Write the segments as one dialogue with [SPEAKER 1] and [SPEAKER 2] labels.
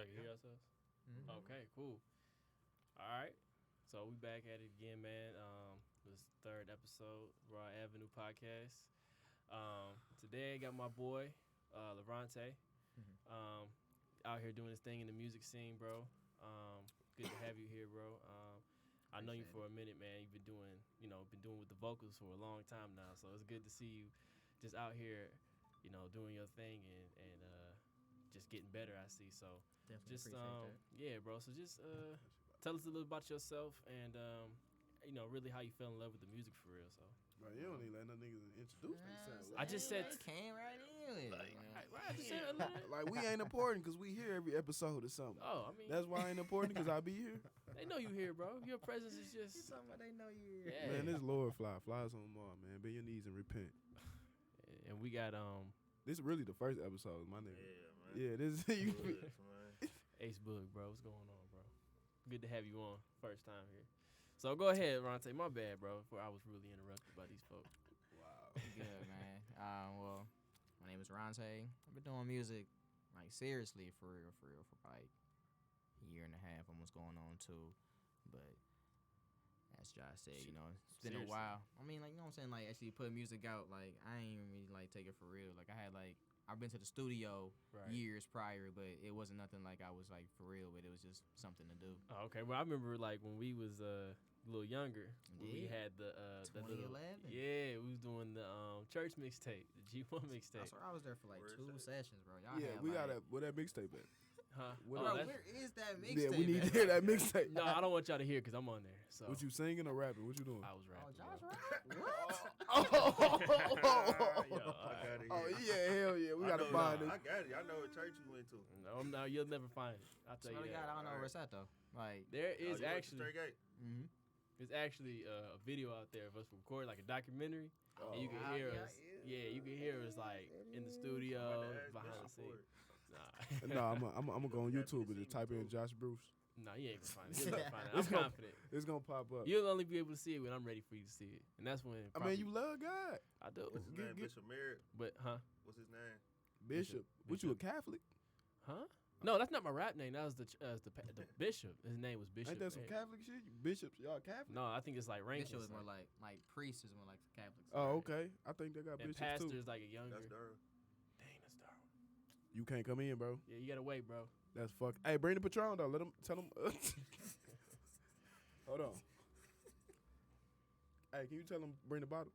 [SPEAKER 1] Y'all can hear ourselves?
[SPEAKER 2] Mm-hmm.
[SPEAKER 1] Okay, cool. All right. So we back at it again, man. This third episode, Raw Avenue Podcast. Today I got my boy, Ronte, out here doing his thing in the music scene, bro. Good to have you here, bro. I know you for a minute, man. You've been doing with the vocals for a long time now. So it's good to see you just out here, doing your thing and just getting better, I see. So
[SPEAKER 2] Definitely
[SPEAKER 1] just
[SPEAKER 2] appreciate that.
[SPEAKER 1] yeah, bro. So just tell us a little about yourself and really how you fell in love with the music for real. So
[SPEAKER 3] Bro, you don't even let no niggas introduce themselves.
[SPEAKER 1] I just said
[SPEAKER 2] came right in.
[SPEAKER 1] I just said
[SPEAKER 3] Like we ain't important because we here every episode or something.
[SPEAKER 1] oh, I mean
[SPEAKER 3] That's why I ain't important because I be here.
[SPEAKER 1] they know you here, bro. Your presence is just
[SPEAKER 2] Somebody they know you.
[SPEAKER 1] yeah.
[SPEAKER 3] Man, this Lord flies on Mars, man. Bend your knees and repent.
[SPEAKER 1] And we got
[SPEAKER 3] This is really the first episode, my nigga.
[SPEAKER 4] Yeah, man.
[SPEAKER 3] Yeah, this is you.
[SPEAKER 4] Good, man.
[SPEAKER 1] Ace Boog, bro. What's going on, bro? Good to have you on. First time here. So go ahead, Ronte. My bad, bro. Before I was really interrupted by these folks.
[SPEAKER 3] Wow.
[SPEAKER 2] Good, man. Well, my name is Ronte. I've been doing music, like, seriously, for real, for like a year and a half, almost going on 2. But as Josh said, it's been
[SPEAKER 1] Seriously?
[SPEAKER 2] a while. I mean, like, you know what I'm saying? Like, actually putting music out, like, I ain't even really, like, take it for real. Like, I've been to the studio
[SPEAKER 1] Right.
[SPEAKER 2] years prior, but it wasn't nothing like I was, like, for real with. It was just something to do.
[SPEAKER 1] Oh, okay. Well, I remember like when we was a little younger, when we
[SPEAKER 2] Yeah.
[SPEAKER 1] had the
[SPEAKER 2] 2011.
[SPEAKER 1] we was doing the church mixtape, the G1
[SPEAKER 2] I
[SPEAKER 1] mixtape.
[SPEAKER 2] swear I was there for, like,
[SPEAKER 4] Where's
[SPEAKER 2] 2
[SPEAKER 4] that?
[SPEAKER 2] sessions, bro. Y'all
[SPEAKER 3] Yeah,
[SPEAKER 2] had,
[SPEAKER 3] we
[SPEAKER 2] like,
[SPEAKER 3] got where that mixtape at?
[SPEAKER 1] Huh?
[SPEAKER 3] What
[SPEAKER 1] Oh,
[SPEAKER 2] Bro,
[SPEAKER 1] that's-
[SPEAKER 2] where is that mixtape?
[SPEAKER 3] Yeah, we need to
[SPEAKER 2] at?
[SPEAKER 3] hear that mixtape.
[SPEAKER 1] no, I don't want y'all to hear because I'm on there. So
[SPEAKER 3] What you singing or rapping? What you doing?
[SPEAKER 1] I was rapping.
[SPEAKER 2] Oh, Josh,
[SPEAKER 1] bro.
[SPEAKER 2] right? What?
[SPEAKER 1] Yo,
[SPEAKER 4] I
[SPEAKER 1] all
[SPEAKER 4] got
[SPEAKER 1] right.
[SPEAKER 4] it.
[SPEAKER 3] Oh
[SPEAKER 4] here.
[SPEAKER 3] yeah, hell yeah, we
[SPEAKER 4] I
[SPEAKER 3] gotta
[SPEAKER 4] know-
[SPEAKER 3] find
[SPEAKER 4] I
[SPEAKER 3] it.
[SPEAKER 4] got it. I know what church you went to.
[SPEAKER 1] No, you'll never find it. I'll tell
[SPEAKER 2] Swear
[SPEAKER 1] you
[SPEAKER 2] to
[SPEAKER 1] that.
[SPEAKER 2] God, I don't know
[SPEAKER 4] All
[SPEAKER 2] where
[SPEAKER 4] right.
[SPEAKER 2] it's at, though. Like,
[SPEAKER 1] There
[SPEAKER 4] Oh,
[SPEAKER 1] is
[SPEAKER 4] you went to Straight
[SPEAKER 1] actually
[SPEAKER 4] Gate?
[SPEAKER 2] mm-hmm.
[SPEAKER 1] there's actually a video out there of us recording like a documentary, and you can
[SPEAKER 2] wow.
[SPEAKER 1] hear
[SPEAKER 2] Yeah,
[SPEAKER 1] us.
[SPEAKER 2] yeah.
[SPEAKER 1] Yeah, you can hear us like in the
[SPEAKER 4] I'm
[SPEAKER 1] studio,
[SPEAKER 4] about to ask
[SPEAKER 1] behind the
[SPEAKER 4] Bishop for
[SPEAKER 1] scenes.
[SPEAKER 4] it.
[SPEAKER 1] Nah,
[SPEAKER 3] No, I'm gonna go on
[SPEAKER 4] You gotta
[SPEAKER 3] YouTube
[SPEAKER 4] be
[SPEAKER 3] and just
[SPEAKER 4] seen
[SPEAKER 3] type in
[SPEAKER 4] too.
[SPEAKER 3] Josh Bruce.
[SPEAKER 1] no, you ain't gonna find it. You'll never find it. I'm
[SPEAKER 3] It's gonna-
[SPEAKER 1] confident.
[SPEAKER 3] It's gonna pop up.
[SPEAKER 1] You'll only be able to see it when I'm ready for you to see it, and that's when.
[SPEAKER 3] I mean, you love God,
[SPEAKER 1] I do.
[SPEAKER 4] What's his
[SPEAKER 3] Get-
[SPEAKER 4] name?
[SPEAKER 3] get-
[SPEAKER 4] Bishop Merritt.
[SPEAKER 1] But
[SPEAKER 4] What's his name?
[SPEAKER 3] Bishop. What you a Catholic?
[SPEAKER 1] huh? No, that's not my rap name. That was the bishop. His name was Bishop.
[SPEAKER 3] Ain't that some
[SPEAKER 1] man.
[SPEAKER 3] Catholic shit? You bishops, y'all Catholic?
[SPEAKER 1] No, I think it's like ranking.
[SPEAKER 2] Bishop is more like priest is more like Catholics.
[SPEAKER 3] Oh, okay. I think they got
[SPEAKER 1] and
[SPEAKER 3] bishops
[SPEAKER 1] pastor
[SPEAKER 3] too.
[SPEAKER 1] is like a younger.
[SPEAKER 4] That's Durham.
[SPEAKER 1] Dang, that's Darwin.
[SPEAKER 3] You can't come in, bro.
[SPEAKER 1] Yeah, you gotta wait, bro.
[SPEAKER 3] That's fuck. Hey, bring the Patron though. Let them tell them. Hold on. Hey, can you tell him bring the bottle?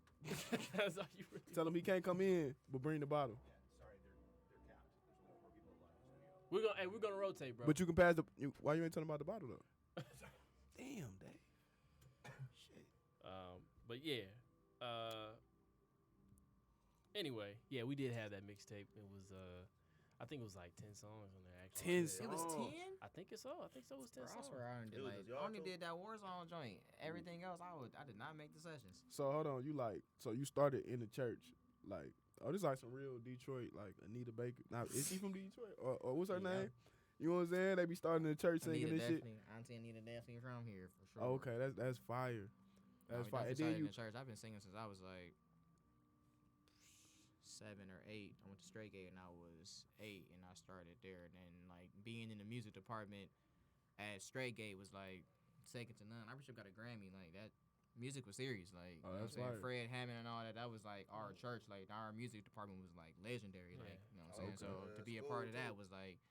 [SPEAKER 1] That's all you really.
[SPEAKER 3] Tell him he can't come in, but bring the bottle.
[SPEAKER 5] Sorry, they're capped. There's only 4 people allowed in the studio.
[SPEAKER 1] We're gonna rotate, bro.
[SPEAKER 3] But you can pass the. Why you ain't telling about the bottle though? Damn, Dave. Shit.
[SPEAKER 1] But yeah. Anyway, yeah, we did have that mixtape. It was I think it was like 10 songs on there actually.
[SPEAKER 3] 10
[SPEAKER 2] It was
[SPEAKER 3] songs.
[SPEAKER 2] 10?
[SPEAKER 1] I think it's so. I think so. It was 10
[SPEAKER 2] Bro, I
[SPEAKER 1] songs.
[SPEAKER 2] swear I only did,
[SPEAKER 4] It was
[SPEAKER 2] like,
[SPEAKER 4] just
[SPEAKER 2] I
[SPEAKER 4] y'all
[SPEAKER 2] only
[SPEAKER 4] two?
[SPEAKER 2] did that Warzone joint. Everything else, I did not make the sessions.
[SPEAKER 3] So hold on, so you started in the church, like, oh, this is like some real Detroit, like Anita Baker. Now, is she from Detroit? Or what's her
[SPEAKER 2] Yeah.
[SPEAKER 3] name? You know what I'm saying? They be starting in the church singing this shit.
[SPEAKER 2] Auntie Anita definitely from here, for sure.
[SPEAKER 3] Oh, okay, that's fire. That's fire. And then
[SPEAKER 2] started in
[SPEAKER 3] you,
[SPEAKER 2] the church. I've been singing since I was like 7 or 8. I went to Straight Gate and I was 8, and I started there. And then, like, being in the music department at Straight Gate was like second to none. I wish I got a Grammy. Like, that music was serious. Like, you know what I'm
[SPEAKER 3] that's
[SPEAKER 2] saying?
[SPEAKER 3] fire.
[SPEAKER 2] Fred Hammond and all that. That was like our church. Like, our music department was like legendary.
[SPEAKER 1] Yeah.
[SPEAKER 2] Like, you know what I'm saying?
[SPEAKER 3] Okay.
[SPEAKER 2] So
[SPEAKER 4] Yeah,
[SPEAKER 2] to be a
[SPEAKER 4] that's
[SPEAKER 2] part
[SPEAKER 4] cool,
[SPEAKER 2] of that
[SPEAKER 4] too.
[SPEAKER 2] was like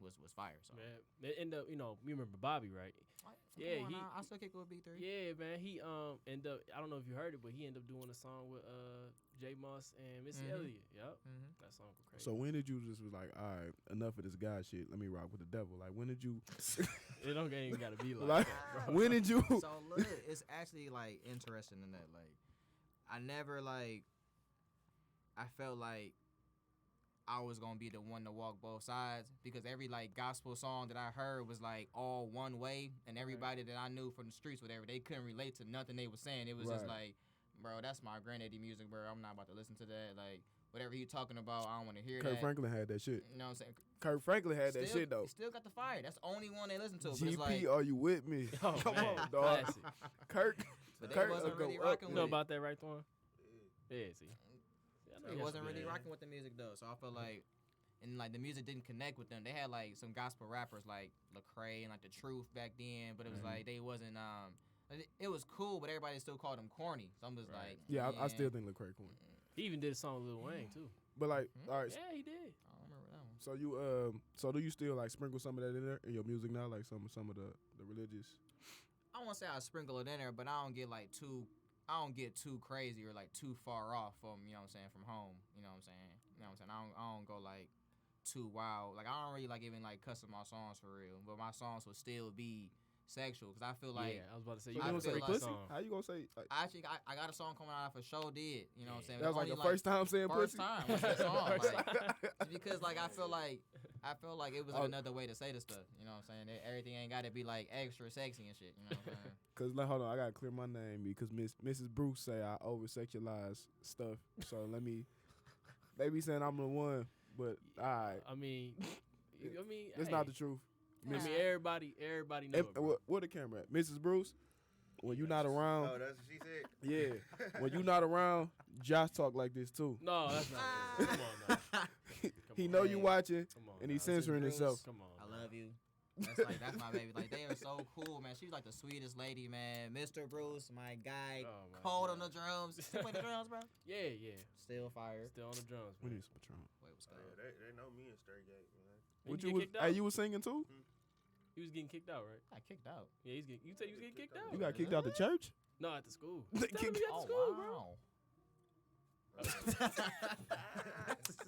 [SPEAKER 2] was fire. So
[SPEAKER 1] Man, it ended up, you remember Bobby, right? Yeah,
[SPEAKER 2] Come on,
[SPEAKER 1] he-
[SPEAKER 2] I still kick it with B3.
[SPEAKER 1] Yeah, man. He ended up. I don't know if you heard it, but he ended up doing a song with J Moss and Missy
[SPEAKER 2] Mhm.
[SPEAKER 1] Elliott. Yep,
[SPEAKER 2] Mhm.
[SPEAKER 1] that song go crazy.
[SPEAKER 3] so when did you just was like, all right, enough of this God shit. Let me rock with the devil. Like, when did you?
[SPEAKER 1] it don't even gotta be like,
[SPEAKER 3] Like,
[SPEAKER 1] that, bro.
[SPEAKER 3] when did you?
[SPEAKER 2] So look, it's actually like interesting in that, like, I never, like, I felt like I was gonna be the one to walk both sides, because every, like, gospel song that I heard was like all one way, and everybody that I knew from the streets, whatever, they couldn't relate to nothing they was saying. It was just
[SPEAKER 3] Right.
[SPEAKER 2] like, bro, that's my granddaddy music, bro. I'm not about to listen to that. Like, whatever he talking about, I don't want to hear
[SPEAKER 3] Kurt
[SPEAKER 2] that.
[SPEAKER 3] Franklin had that shit.
[SPEAKER 2] You know what I'm saying?
[SPEAKER 3] Kurt Franklin had that shit though.
[SPEAKER 2] Still got the fire. That's the only one they listen to. But
[SPEAKER 3] GP,
[SPEAKER 2] it's like,
[SPEAKER 3] are you with me?
[SPEAKER 1] Oh,
[SPEAKER 3] Come
[SPEAKER 1] man,
[SPEAKER 3] on, dog.
[SPEAKER 1] classic.
[SPEAKER 3] Kirk.
[SPEAKER 2] But they
[SPEAKER 3] Kirk
[SPEAKER 2] wasn't
[SPEAKER 3] will
[SPEAKER 2] really
[SPEAKER 3] go
[SPEAKER 2] rocking
[SPEAKER 3] up.
[SPEAKER 1] You know
[SPEAKER 2] with it.
[SPEAKER 1] about that, right, Thorne? Yeah, see. Yeah, I know
[SPEAKER 2] It
[SPEAKER 1] you
[SPEAKER 2] wasn't
[SPEAKER 1] got
[SPEAKER 2] really
[SPEAKER 1] some-
[SPEAKER 2] rocking with the music though, so I feel like and like the music didn't connect with them. They had like some gospel rappers like Lecrae and like The Truth back then, but it was like they wasn't it was cool, but everybody still called them corny. So I'm just like,
[SPEAKER 3] Yeah, I still think Lecrae corny.
[SPEAKER 1] He even did a song with Lil Wayne too.
[SPEAKER 3] But like, all right.
[SPEAKER 1] Yeah, he did.
[SPEAKER 2] I don't remember that one.
[SPEAKER 3] So you so do you still like sprinkle some of that in there in your music now, like some of the religious?
[SPEAKER 2] I won't say I sprinkle it in there, but I don't get too crazy or like too far off from, you know what I'm saying, from home. You know what I'm saying? I don't go like too wild. Like I don't really like even like cussing my songs for real, but my songs will still be sexual because I feel like
[SPEAKER 1] I was about to say
[SPEAKER 3] So
[SPEAKER 1] you
[SPEAKER 3] you
[SPEAKER 2] I
[SPEAKER 3] gonna
[SPEAKER 1] got
[SPEAKER 3] say
[SPEAKER 2] feel
[SPEAKER 1] a
[SPEAKER 2] like-
[SPEAKER 3] pussy?
[SPEAKER 1] song.
[SPEAKER 3] How you gonna say? Like,
[SPEAKER 2] I got a song coming out for show did. You know what I'm saying?
[SPEAKER 3] that was like
[SPEAKER 2] Only,
[SPEAKER 3] the first time saying
[SPEAKER 2] first
[SPEAKER 3] pussy.
[SPEAKER 2] time with that song. Like, because like I feel like it was like another way to say the stuff. You know what I'm saying? Everything ain't got to be like extra sexy and shit. You know what I'm saying?
[SPEAKER 3] Cause like, hold on, I gotta clear my name because Mrs. Bruce say I over sexualize stuff. So they be saying I'm the one, but alright,
[SPEAKER 1] I mean,
[SPEAKER 3] that's
[SPEAKER 1] hey,
[SPEAKER 3] not the truth.
[SPEAKER 1] I mean, everybody know it, bro.
[SPEAKER 3] Where the camera at? Mrs. Bruce, when you not around,
[SPEAKER 4] Oh, that's what she said.
[SPEAKER 3] yeah, when you not around, Josh talk like this too.
[SPEAKER 1] No, that's not it. Come on now.
[SPEAKER 3] He
[SPEAKER 1] on,
[SPEAKER 3] know
[SPEAKER 2] man.
[SPEAKER 3] you watching,
[SPEAKER 1] Come on
[SPEAKER 3] and
[SPEAKER 1] now.
[SPEAKER 3] he's censoring
[SPEAKER 2] Bruce.
[SPEAKER 3] himself.
[SPEAKER 1] Come on.
[SPEAKER 2] I
[SPEAKER 1] now.
[SPEAKER 2] love you. That's my baby. Like they are so cool, man. She's like the sweetest lady, man. Mr. Bruce, my guy,
[SPEAKER 1] Oh, my
[SPEAKER 2] cold
[SPEAKER 1] God.
[SPEAKER 2] on the drums. Still play the drums, bro.
[SPEAKER 1] Yeah.
[SPEAKER 2] Still fire.
[SPEAKER 1] Still on the drums,
[SPEAKER 3] We
[SPEAKER 1] man.
[SPEAKER 3] need some Patron.
[SPEAKER 2] Wait, what's
[SPEAKER 4] Yeah,
[SPEAKER 2] good?
[SPEAKER 4] they know me in Stargate, man.
[SPEAKER 3] What
[SPEAKER 1] Didn't
[SPEAKER 3] you
[SPEAKER 1] get
[SPEAKER 3] was?
[SPEAKER 1] kicked out?
[SPEAKER 3] Hey, you was singing too?
[SPEAKER 1] He was getting kicked out, right?
[SPEAKER 2] I kicked out.
[SPEAKER 1] Yeah, he's getting. You said he was getting kicked out.
[SPEAKER 3] You got kicked out the church?
[SPEAKER 1] No, at the school.
[SPEAKER 3] They
[SPEAKER 1] Tell him
[SPEAKER 3] kicked-
[SPEAKER 1] he at the school, bro.
[SPEAKER 2] wow.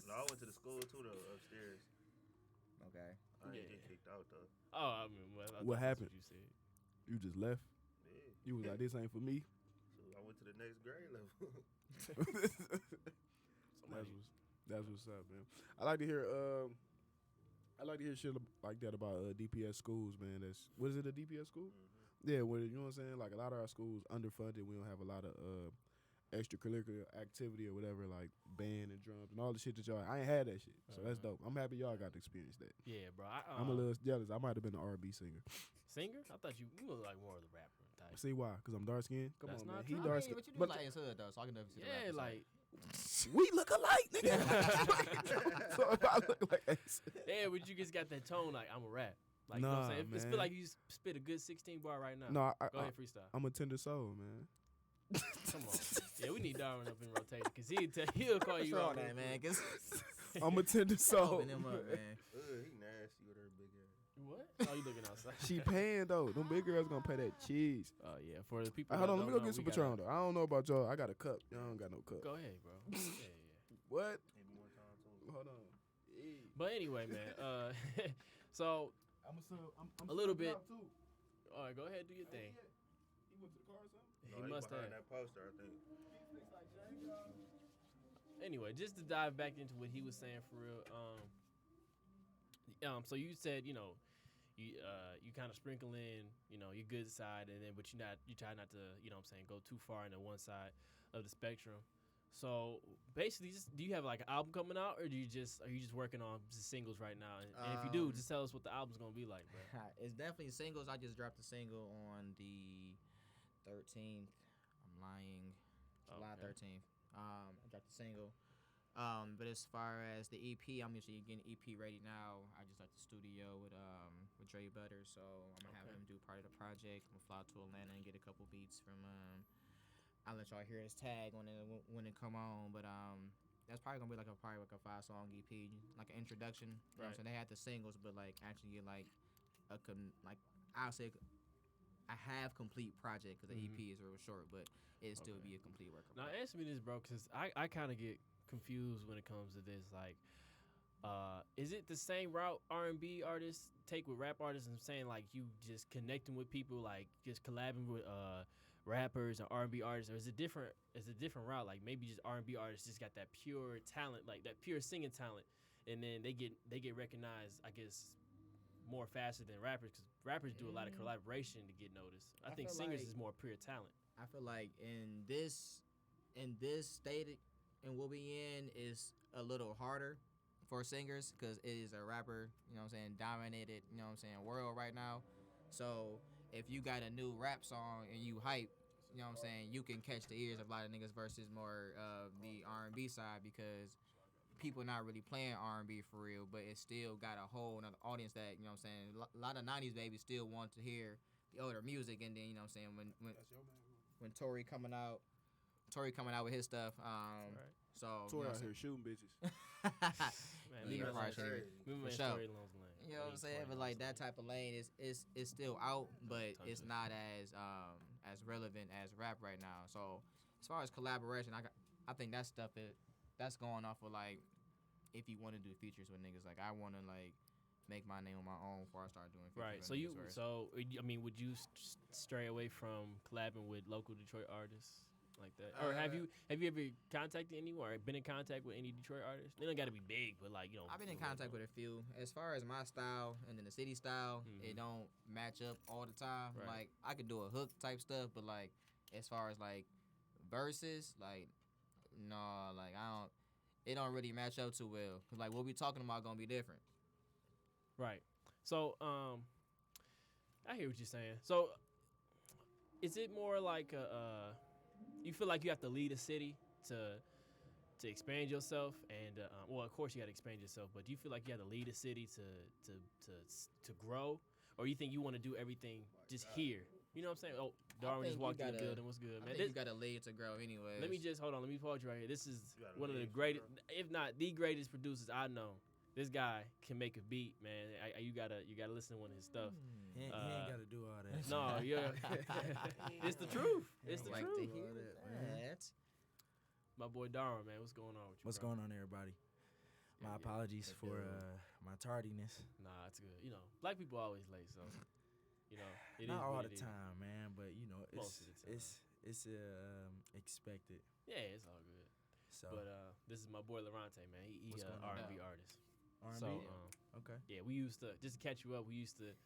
[SPEAKER 4] No, I went to the school too, though, upstairs.
[SPEAKER 2] Okay.
[SPEAKER 4] I didn't
[SPEAKER 1] Yeah.
[SPEAKER 4] get kicked out though.
[SPEAKER 1] Oh, I mean, well, I
[SPEAKER 3] What
[SPEAKER 1] thought that's
[SPEAKER 3] happened?
[SPEAKER 1] you said.
[SPEAKER 3] You just left.
[SPEAKER 4] Yeah.
[SPEAKER 3] You was like, this ain't for me.
[SPEAKER 4] So I went to the next grade level.
[SPEAKER 3] That's what's up, man. I like to hear shit like that about DPS schools, man. What is it, a DPS school? Yeah, well, you know what I'm saying? Like a lot of our schools underfunded. We don't have a lot of extracurricular activity or whatever, like band and drums and all the shit that y'all. I ain't had that shit, so that's dope. I'm happy y'all got to experience that.
[SPEAKER 1] Yeah, bro.
[SPEAKER 3] I'm a little jealous. I might have been an R&B singer.
[SPEAKER 1] singer. I thought you look like more of the rapper type.
[SPEAKER 3] See why? Cause I'm dark skinned. Come
[SPEAKER 1] That's
[SPEAKER 3] on, man.
[SPEAKER 1] not
[SPEAKER 3] He
[SPEAKER 1] true.
[SPEAKER 3] dark
[SPEAKER 2] But
[SPEAKER 3] skinned.
[SPEAKER 2] you do
[SPEAKER 3] But
[SPEAKER 2] like his hood though, so I can never see the
[SPEAKER 1] Yeah,
[SPEAKER 2] rap,
[SPEAKER 1] like
[SPEAKER 3] we look alike, nigga. So if I look like Ace.
[SPEAKER 1] yeah, but you just got that tone like I'm a rap. Like you know what I'm
[SPEAKER 3] Nah,
[SPEAKER 1] saying? It
[SPEAKER 3] man.
[SPEAKER 1] feel like you spit a good 16 bar right now.
[SPEAKER 3] No,
[SPEAKER 1] Go ahead, freestyle.
[SPEAKER 3] I'm a tender soul, man.
[SPEAKER 1] Come on. Yeah, we need Darwin up in rotation because he'll call
[SPEAKER 2] What's
[SPEAKER 1] you
[SPEAKER 2] wrong
[SPEAKER 1] out.
[SPEAKER 2] with that, man? Cause
[SPEAKER 3] I'm a tender soul.
[SPEAKER 2] open him up, man.
[SPEAKER 4] He nasty with her big ass.
[SPEAKER 1] What? Oh, you looking outside?
[SPEAKER 3] She paying though. Them big girls gonna pay that cheese.
[SPEAKER 1] Oh yeah, for the people.
[SPEAKER 3] Hold
[SPEAKER 1] that
[SPEAKER 3] on, let me
[SPEAKER 1] don't
[SPEAKER 3] go
[SPEAKER 1] know,
[SPEAKER 3] get some
[SPEAKER 1] we
[SPEAKER 3] Patron though. I don't know about y'all. I got a cup. Y'all don't got no cup.
[SPEAKER 1] Go ahead, bro. Yeah.
[SPEAKER 3] What?
[SPEAKER 4] Maybe one time too.
[SPEAKER 3] Hold on.
[SPEAKER 1] But anyway, man. So
[SPEAKER 3] I'm
[SPEAKER 1] A little bit.
[SPEAKER 3] Too.
[SPEAKER 1] all right, go ahead, do your thing.
[SPEAKER 3] He went to the car or something?
[SPEAKER 1] He
[SPEAKER 4] No,
[SPEAKER 1] must
[SPEAKER 4] behind
[SPEAKER 1] have.
[SPEAKER 4] that poster, I think.
[SPEAKER 1] Anyway, just to dive back into what he was saying for real. So you said you kind of sprinkle in your good side, and then but you try not to what I'm saying go too far into one side of the spectrum. So basically, do you have like an album coming out, or are you just working on just singles right now? And if you do, just tell us what the album's gonna be like, bro.
[SPEAKER 2] It's definitely singles. I just dropped a single on the 13th. I'm lying. July
[SPEAKER 1] Okay.
[SPEAKER 2] 13th. I dropped a single. But as far as the EP, I'm usually getting EP ready now. I just left the studio with Dre Butters, so I'm gonna have
[SPEAKER 1] Okay.
[SPEAKER 2] him do part of the project. I'm gonna fly to Atlanta and get a couple beats from. I'll let y'all hear his tag when it come on, but that's probably gonna be like a 5-song EP, like an introduction. You know what I'm
[SPEAKER 1] Right.
[SPEAKER 2] saying? They had the singles, but like actually get like I'll say a half complete project because the EP is real short, but it'd still
[SPEAKER 1] Okay.
[SPEAKER 2] be a complete work. of
[SPEAKER 1] Now
[SPEAKER 2] art.
[SPEAKER 1] answer me this, bro, because I kind of get confused when it comes to this. Like, is it the same route R&B artists take with rap artists? And saying like you just connecting with people, like just collabing with rappers and R&B artists, or is it different? Is it a different route? Like maybe just R&B artists just got that pure talent, like that pure singing talent, and then they get recognized, I guess, more faster than rappers, because rappers do a lot of collaboration to get noticed. I think
[SPEAKER 2] feel
[SPEAKER 1] singers
[SPEAKER 2] like-
[SPEAKER 1] is more pure talent.
[SPEAKER 2] I feel like in this state and what we in is a little harder for singers because it is a rapper, dominated, world right now. So if you got a new rap song and you hype, you can catch the ears of a lot of niggas versus more the R&B side because people not really playing R&B for real, but it still got a whole another audience that, you know what I'm saying, a lot of 90s babies still want to hear the older music. And then, you know what I'm saying, when Tory coming out with his stuff,
[SPEAKER 1] Right.
[SPEAKER 2] so
[SPEAKER 3] Tory
[SPEAKER 2] you know
[SPEAKER 3] out
[SPEAKER 2] what
[SPEAKER 3] here shooting bitches.
[SPEAKER 1] Man,
[SPEAKER 2] Leave
[SPEAKER 1] that's
[SPEAKER 2] it right
[SPEAKER 1] crazy.
[SPEAKER 2] here.
[SPEAKER 1] Remember
[SPEAKER 2] For
[SPEAKER 1] that
[SPEAKER 2] sure.
[SPEAKER 1] Tory Lanez lane.
[SPEAKER 2] You know what I'm saying? But like that type of lane is still out, but it's not as relevant as rap right now. So as far as collaboration, I think that stuff that's going off of like if you want to do features with niggas. Like I want to like make my name on my own before I start doing features.
[SPEAKER 1] Right.
[SPEAKER 2] with niggas.
[SPEAKER 1] I mean, would you stray away from collabing with local Detroit artists like that, or have you ever contacted anyone or been in contact with any Detroit artists? They don't got to be big, but like
[SPEAKER 2] I've been in contact with a few. As far as my style and then the city style, it don't match up all the time.
[SPEAKER 1] Right.
[SPEAKER 2] Like I could do a hook type stuff, but like as far as like verses, like no, like I don't. It don't really match up too well. Cause like what we talking about gonna be different.
[SPEAKER 1] Right. So I hear what you're saying. So is it more like you feel like you have to lead a city to expand yourself, and well, of course you got to expand yourself, but do you feel like you have to lead a city to grow, or you think you want to do everything just here? You know what I'm saying? Oh, Darwin just walked in the building. What's good, man?
[SPEAKER 2] I think you gotta lead to grow anyway.
[SPEAKER 1] Let me just hold on. Let me pause you right here. This is
[SPEAKER 4] You gotta
[SPEAKER 1] one of the
[SPEAKER 4] lead to
[SPEAKER 1] greatest,
[SPEAKER 4] grow.
[SPEAKER 1] if not the greatest producers I know. This guy can make a beat, man. You gotta listen to one of his stuff.
[SPEAKER 6] He ain't got to do all that.
[SPEAKER 1] No, yeah, it's the truth. It's the
[SPEAKER 2] like
[SPEAKER 1] truth.
[SPEAKER 2] to hear that.
[SPEAKER 1] My boy Darwin, man, what's going on with you?
[SPEAKER 6] What's
[SPEAKER 1] bro?
[SPEAKER 6] going on, everybody? My
[SPEAKER 1] Yeah.
[SPEAKER 6] apologies for my tardiness.
[SPEAKER 1] Nah, it's good. You know, black people always late, so you know it is
[SPEAKER 6] Not all
[SPEAKER 1] what
[SPEAKER 6] the
[SPEAKER 1] it is.
[SPEAKER 6] time, man, but you know
[SPEAKER 1] Most of the time.
[SPEAKER 6] it's expected.
[SPEAKER 1] Yeah, it's all good.
[SPEAKER 6] So
[SPEAKER 1] But this is my boy Ronte, man. He
[SPEAKER 6] What's going
[SPEAKER 1] R&B
[SPEAKER 6] on?
[SPEAKER 1] artist.
[SPEAKER 6] R&B.
[SPEAKER 1] So
[SPEAKER 6] Okay.
[SPEAKER 1] yeah, we used to just to catch you up. We used to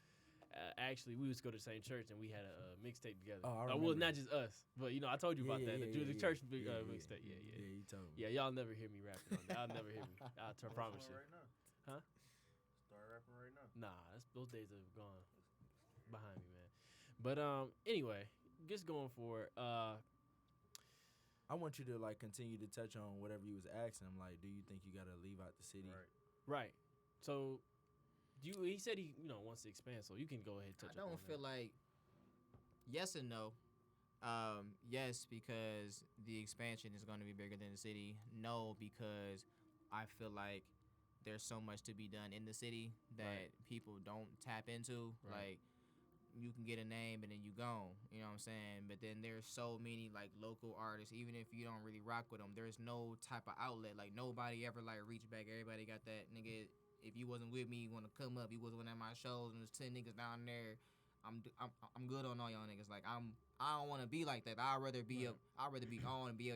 [SPEAKER 1] actually we used to go to the same church and we had a mixtape together.
[SPEAKER 6] Oh, I
[SPEAKER 1] well,
[SPEAKER 6] remember.
[SPEAKER 1] not just us, but you know I told you about that. The church mixtape. Yeah.
[SPEAKER 6] Yeah, you told me.
[SPEAKER 1] Yeah, y'all never hear me rapping on that. Y'all never hear me. I promise you.
[SPEAKER 4] Right now.
[SPEAKER 1] Huh?
[SPEAKER 4] Start rapping right now.
[SPEAKER 1] Nah, those days are gone behind me, man. But anyway, just going for it.
[SPEAKER 6] I want you to like continue to touch on whatever you was asking him. Like, do you think you gotta leave out the city?
[SPEAKER 1] Right. So, he said he wants to expand. So you can go ahead and touch.
[SPEAKER 2] I don't feel like yes and no. Yes, because the expansion is going to be bigger than the city. No, because I feel like there's so much to be done in the city that people don't tap into.
[SPEAKER 1] Right.
[SPEAKER 2] Like you can get a name and then you gone. You know what I'm saying? But then there's so many like local artists. Even if you don't really rock with them, there's no type of outlet. Like nobody ever like reach back. Everybody got that nigga. If you wasn't with me, you want to come up. You wasn't at my shows, and there's 10 niggas down there. I'm good on all y'all niggas. Like I don't want to be like that. I want to be able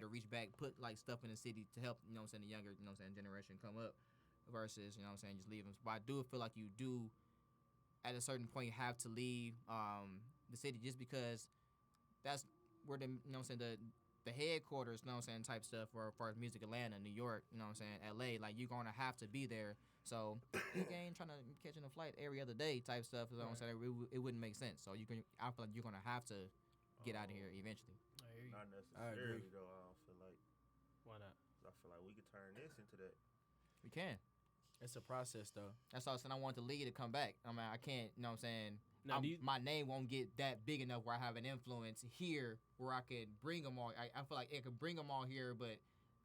[SPEAKER 2] to reach back, put like stuff in the city to help. You know what I'm saying, the younger, you know what I'm saying, generation come up. Versus, you know what I'm saying, just leave them. But I do feel like you do, at a certain point, have to leave the city just because that's where the, you know what I'm saying, the headquarters, you know what I'm saying, type stuff for as far as music, Atlanta, New York, you know what I'm saying, LA, like you're gonna have to be there. So you ain't trying to catching a flight every other day type stuff. You know what I'm saying, it wouldn't make sense. So I feel like you're gonna have to get out of here eventually.
[SPEAKER 1] I hear you.
[SPEAKER 4] Not
[SPEAKER 6] I agree.
[SPEAKER 4] necessarily though. I don't feel like.
[SPEAKER 1] Why not?
[SPEAKER 4] I feel like we could turn this into that.
[SPEAKER 2] We can.
[SPEAKER 6] It's a process, though.
[SPEAKER 2] That's all I said. I want the league to come back. I mean, I can't. You know what I'm saying.
[SPEAKER 1] Now,
[SPEAKER 2] My name won't get that big enough where I have an influence here where I could bring them all. I feel like it could bring them all here, but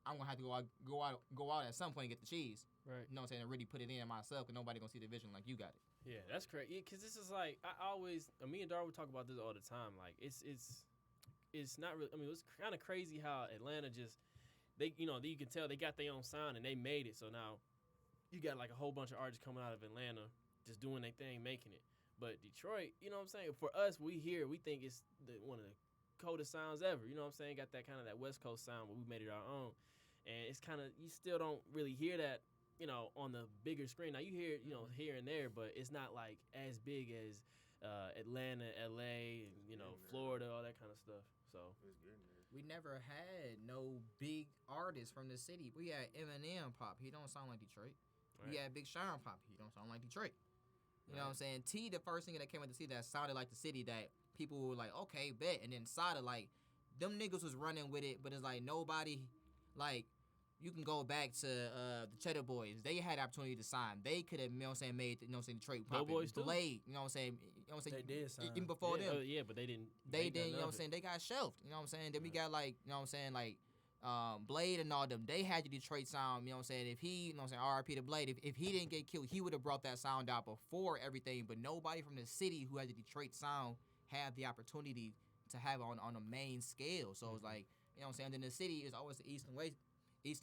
[SPEAKER 2] I'm gonna have to go out at some point and get the cheese.
[SPEAKER 1] Right.
[SPEAKER 2] You know what I'm saying? And really put it in myself, and nobody gonna see the vision like you got it.
[SPEAKER 1] Yeah, that's correct. Yeah, because this is like me and Darwin talk about this all the time. Like it's not really. I mean, it's kind of crazy how Atlanta just you can tell they got their own sound and they made it. So now you got like a whole bunch of artists coming out of Atlanta just doing their thing, making it. But Detroit, you know what I'm saying? For us, we think it's one of the coldest sounds ever. You know what I'm saying? Got that kind of that West Coast sound, but we made it our own. And it's kind of, you still don't really hear that, on the bigger screen. Now you hear it, here and there, but it's not like as big as Atlanta, LA, and, Florida, all that kind of stuff. So
[SPEAKER 4] It's getting there.
[SPEAKER 2] We never had no big artists from the city. We had Eminem pop. He don't sound like Detroit.
[SPEAKER 1] Right.
[SPEAKER 2] We had Big Sean pop. He don't sound like Detroit. You know what I'm saying? T, the first thing that came out to see that sounded like the city that people were like, okay, bet. And then Sada, like, them niggas was running with it, but it's like nobody, like, you can go back to the Cheddar Boys. They had the opportunity to sign. They could have, made Detroit pop.
[SPEAKER 1] Boys too?
[SPEAKER 2] Blade,
[SPEAKER 6] They did sign.
[SPEAKER 2] even before them.
[SPEAKER 1] Yeah, but they didn't.
[SPEAKER 2] They
[SPEAKER 1] make
[SPEAKER 2] didn't,
[SPEAKER 1] nothing of it.
[SPEAKER 2] they got shelved. Then we got Blade and all them. They had the Detroit sound. If he, RIP to Blade. If he didn't get killed, he would have brought that sound out before everything. But nobody from the city who had the Detroit sound had the opportunity to have it on a main scale. So it's like, then the city is always the East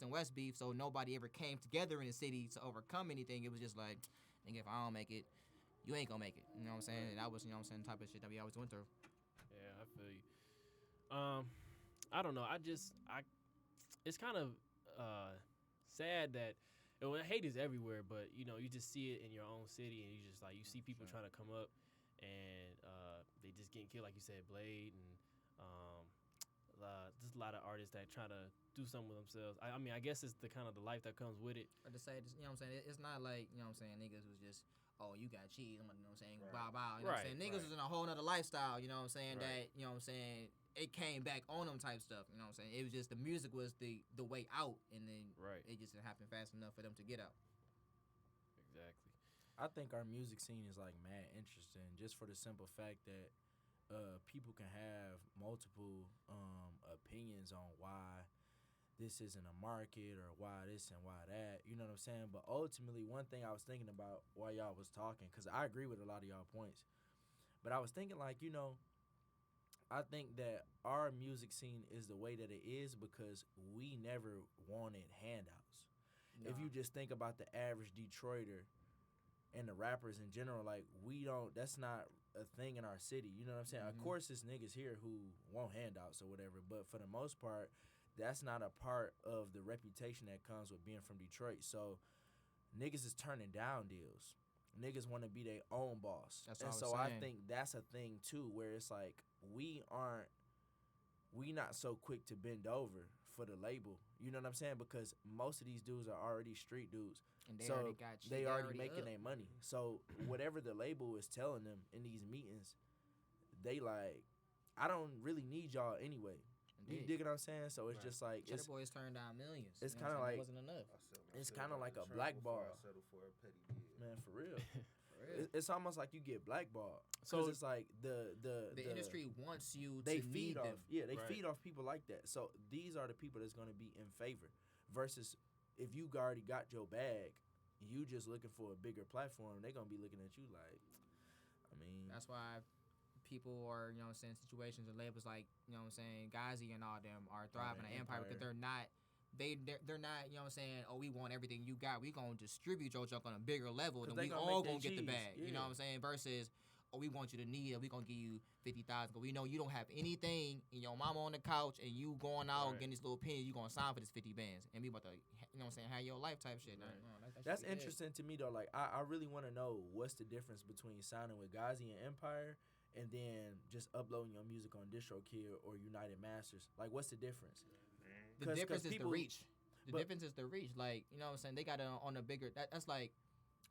[SPEAKER 2] and West beef. So nobody ever came together in the city to overcome anything. It was just like, nigga, if I don't make it, you ain't gonna make it. You know what I'm saying? And that was, type of shit that we always went through.
[SPEAKER 1] Yeah, I feel you. I don't know. It's kind of sad that hate is everywhere, but you just see it in your own city, and you see people trying to come up, and they just getting killed, like you said, Blade, and just a lot of artists that try to do something with themselves. I mean, I guess it's the kind of the life that comes with it.
[SPEAKER 2] But to say, it's not like, niggas was just, oh, you got cheese,
[SPEAKER 5] Right.
[SPEAKER 2] bow bow.
[SPEAKER 1] Right,
[SPEAKER 2] Niggas was in a whole nother lifestyle,
[SPEAKER 1] Right.
[SPEAKER 2] that, it came back on them type stuff, It was just the music was the way out, and then
[SPEAKER 1] Right.
[SPEAKER 2] it just didn't happen fast enough for them to get out.
[SPEAKER 1] Exactly.
[SPEAKER 6] I think our music scene is like mad interesting, just for the simple fact that people can have multiple opinions on why this isn't a market or why this and why that. You know what I'm saying? But ultimately, one thing I was thinking about while y'all was talking, because I agree with a lot of y'all points, but I was thinking I think that our music scene is the way that it is because we never wanted handouts. If you just think about the average Detroiter and the rappers in general, that's not a thing in our city. You know what I'm saying?
[SPEAKER 2] Mm-hmm.
[SPEAKER 6] Of course, there's niggas here who want handouts or whatever, but for the most part, that's not a part of the reputation that comes with being from Detroit. So niggas is turning down deals. Niggas want to be their own boss.
[SPEAKER 2] That's
[SPEAKER 6] and
[SPEAKER 2] what I was
[SPEAKER 6] so I
[SPEAKER 2] saying.
[SPEAKER 6] think that's a thing too, where it's like we not so quick to bend over for the label. You know what I'm saying? Because most of these dudes are already street dudes.
[SPEAKER 2] And they
[SPEAKER 6] so
[SPEAKER 2] already got you.
[SPEAKER 6] they already making
[SPEAKER 2] up.
[SPEAKER 6] their money. So whatever the label is telling them in these meetings, they like, I don't really need y'all anyway. You dig what I'm saying? So it's
[SPEAKER 1] Right.
[SPEAKER 6] just like
[SPEAKER 2] Cheddar Boys turned down millions.
[SPEAKER 6] it's
[SPEAKER 2] You know
[SPEAKER 6] kinda
[SPEAKER 2] what I'm
[SPEAKER 6] like-
[SPEAKER 2] saying? It wasn't enough.
[SPEAKER 6] It's kinda like a blackball.
[SPEAKER 5] I settle for a petty deal.
[SPEAKER 6] man, for real.
[SPEAKER 2] For real.
[SPEAKER 6] It's almost like you get blackballed.
[SPEAKER 1] So-
[SPEAKER 6] So it's like the
[SPEAKER 2] industry wants you
[SPEAKER 6] they
[SPEAKER 2] to
[SPEAKER 6] feed
[SPEAKER 2] need
[SPEAKER 6] off.
[SPEAKER 2] them.
[SPEAKER 6] Yeah, they
[SPEAKER 1] Right.
[SPEAKER 6] feed off people like that. So these are the people that's going to be in favor. Versus if you already got your bag, you just looking for a bigger platform. They gonna be looking at you like, I mean,
[SPEAKER 2] That's why people are, situations and labels like, Ghazi and all them are thriving
[SPEAKER 6] the
[SPEAKER 2] at Empire because
[SPEAKER 6] Empire.
[SPEAKER 2] they're not, oh, we want everything you got. We gonna distribute your junk on a bigger level,
[SPEAKER 6] 'Cause
[SPEAKER 2] and
[SPEAKER 6] they
[SPEAKER 2] we
[SPEAKER 6] gonna
[SPEAKER 2] all
[SPEAKER 6] make their
[SPEAKER 2] gonna get the
[SPEAKER 6] cheese,
[SPEAKER 2] bag. You know
[SPEAKER 6] yeah.
[SPEAKER 2] what I'm saying? Versus, oh, we want you to need it. We gonna give you 50,000. But we know you don't have anything, and your mama on the couch, and you going out
[SPEAKER 1] Right.
[SPEAKER 2] getting this little penny. You gonna sign for this 50 bands, and we about to, have your life type shit.
[SPEAKER 1] Right.
[SPEAKER 2] That
[SPEAKER 6] that's
[SPEAKER 2] shit be dead.
[SPEAKER 6] interesting to me though. Like I really want to know what's the difference between signing with Ghazi and Empire and then just uploading your music on DistroKid or United Masters. Like, what's the difference?
[SPEAKER 2] The
[SPEAKER 6] 'Cause
[SPEAKER 2] difference is
[SPEAKER 6] people-
[SPEAKER 2] the reach. The
[SPEAKER 6] but-
[SPEAKER 2] difference is the reach. Like, you know what I'm saying? They got it on a bigger. That's like,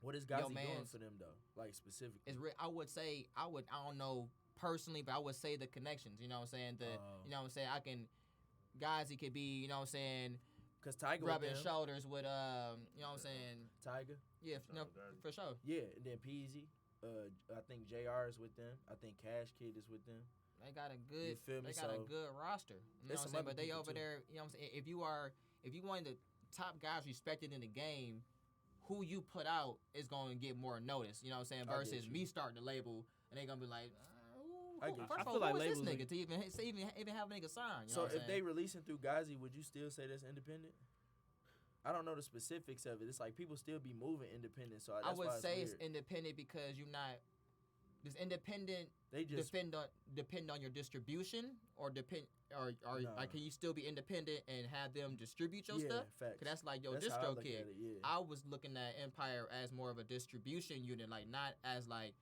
[SPEAKER 6] What is Ghazi doing
[SPEAKER 2] mans-
[SPEAKER 6] for them though? Like specifically.
[SPEAKER 2] I would say, I don't know personally, but I would say the connections. You know what I'm saying?
[SPEAKER 6] Oh.
[SPEAKER 2] You know what I'm saying? I can, guys, he could be, you know what I'm saying,
[SPEAKER 6] Cause Tiger with
[SPEAKER 2] rubbing
[SPEAKER 6] them.
[SPEAKER 2] shoulders with, you know what I'm saying?
[SPEAKER 6] Tiger.
[SPEAKER 2] Yeah, no,
[SPEAKER 5] Ghazi.
[SPEAKER 2] for sure.
[SPEAKER 6] Yeah, and then Peasy. I think JR is with them. I think Cash Kid is with them.
[SPEAKER 2] They got a good,
[SPEAKER 6] feel me?
[SPEAKER 2] they got a
[SPEAKER 6] So,
[SPEAKER 2] good roster. You know
[SPEAKER 6] there's
[SPEAKER 2] what I'm
[SPEAKER 6] some
[SPEAKER 2] saying?
[SPEAKER 6] other
[SPEAKER 2] But they
[SPEAKER 6] people,
[SPEAKER 2] over
[SPEAKER 6] too.
[SPEAKER 2] there, you know what I'm saying? If you one of the top guys respected in the game, who you put out is going to get more notice. You know what I'm saying?
[SPEAKER 6] I get
[SPEAKER 2] Versus
[SPEAKER 6] you.
[SPEAKER 2] me starting the label and they gonna be like,
[SPEAKER 6] I get you.
[SPEAKER 2] first
[SPEAKER 1] I
[SPEAKER 2] of all,
[SPEAKER 1] feel like
[SPEAKER 2] who is this
[SPEAKER 1] labels
[SPEAKER 2] nigga to even have a nigga sign? You know
[SPEAKER 6] So
[SPEAKER 2] what I'm
[SPEAKER 6] if they
[SPEAKER 2] saying?
[SPEAKER 6] releasing through Ghazi, would you still say that's independent? I don't know the specifics of it. It's like people still be moving independent. So
[SPEAKER 2] I
[SPEAKER 6] that's
[SPEAKER 2] would
[SPEAKER 6] why
[SPEAKER 2] say
[SPEAKER 6] it's
[SPEAKER 2] it's
[SPEAKER 6] weird.
[SPEAKER 2] independent because you're not. Does independent
[SPEAKER 6] They just
[SPEAKER 2] depend on your distribution or
[SPEAKER 6] Nah.
[SPEAKER 2] like can you still be independent and have them distribute your
[SPEAKER 6] yeah,
[SPEAKER 2] stuff?
[SPEAKER 6] facts.
[SPEAKER 2] 'Cause that's like your
[SPEAKER 6] That's how I
[SPEAKER 2] distro
[SPEAKER 6] look
[SPEAKER 2] kid.
[SPEAKER 6] at it, yeah.
[SPEAKER 2] I was looking at Empire as more of a distribution unit, like not as like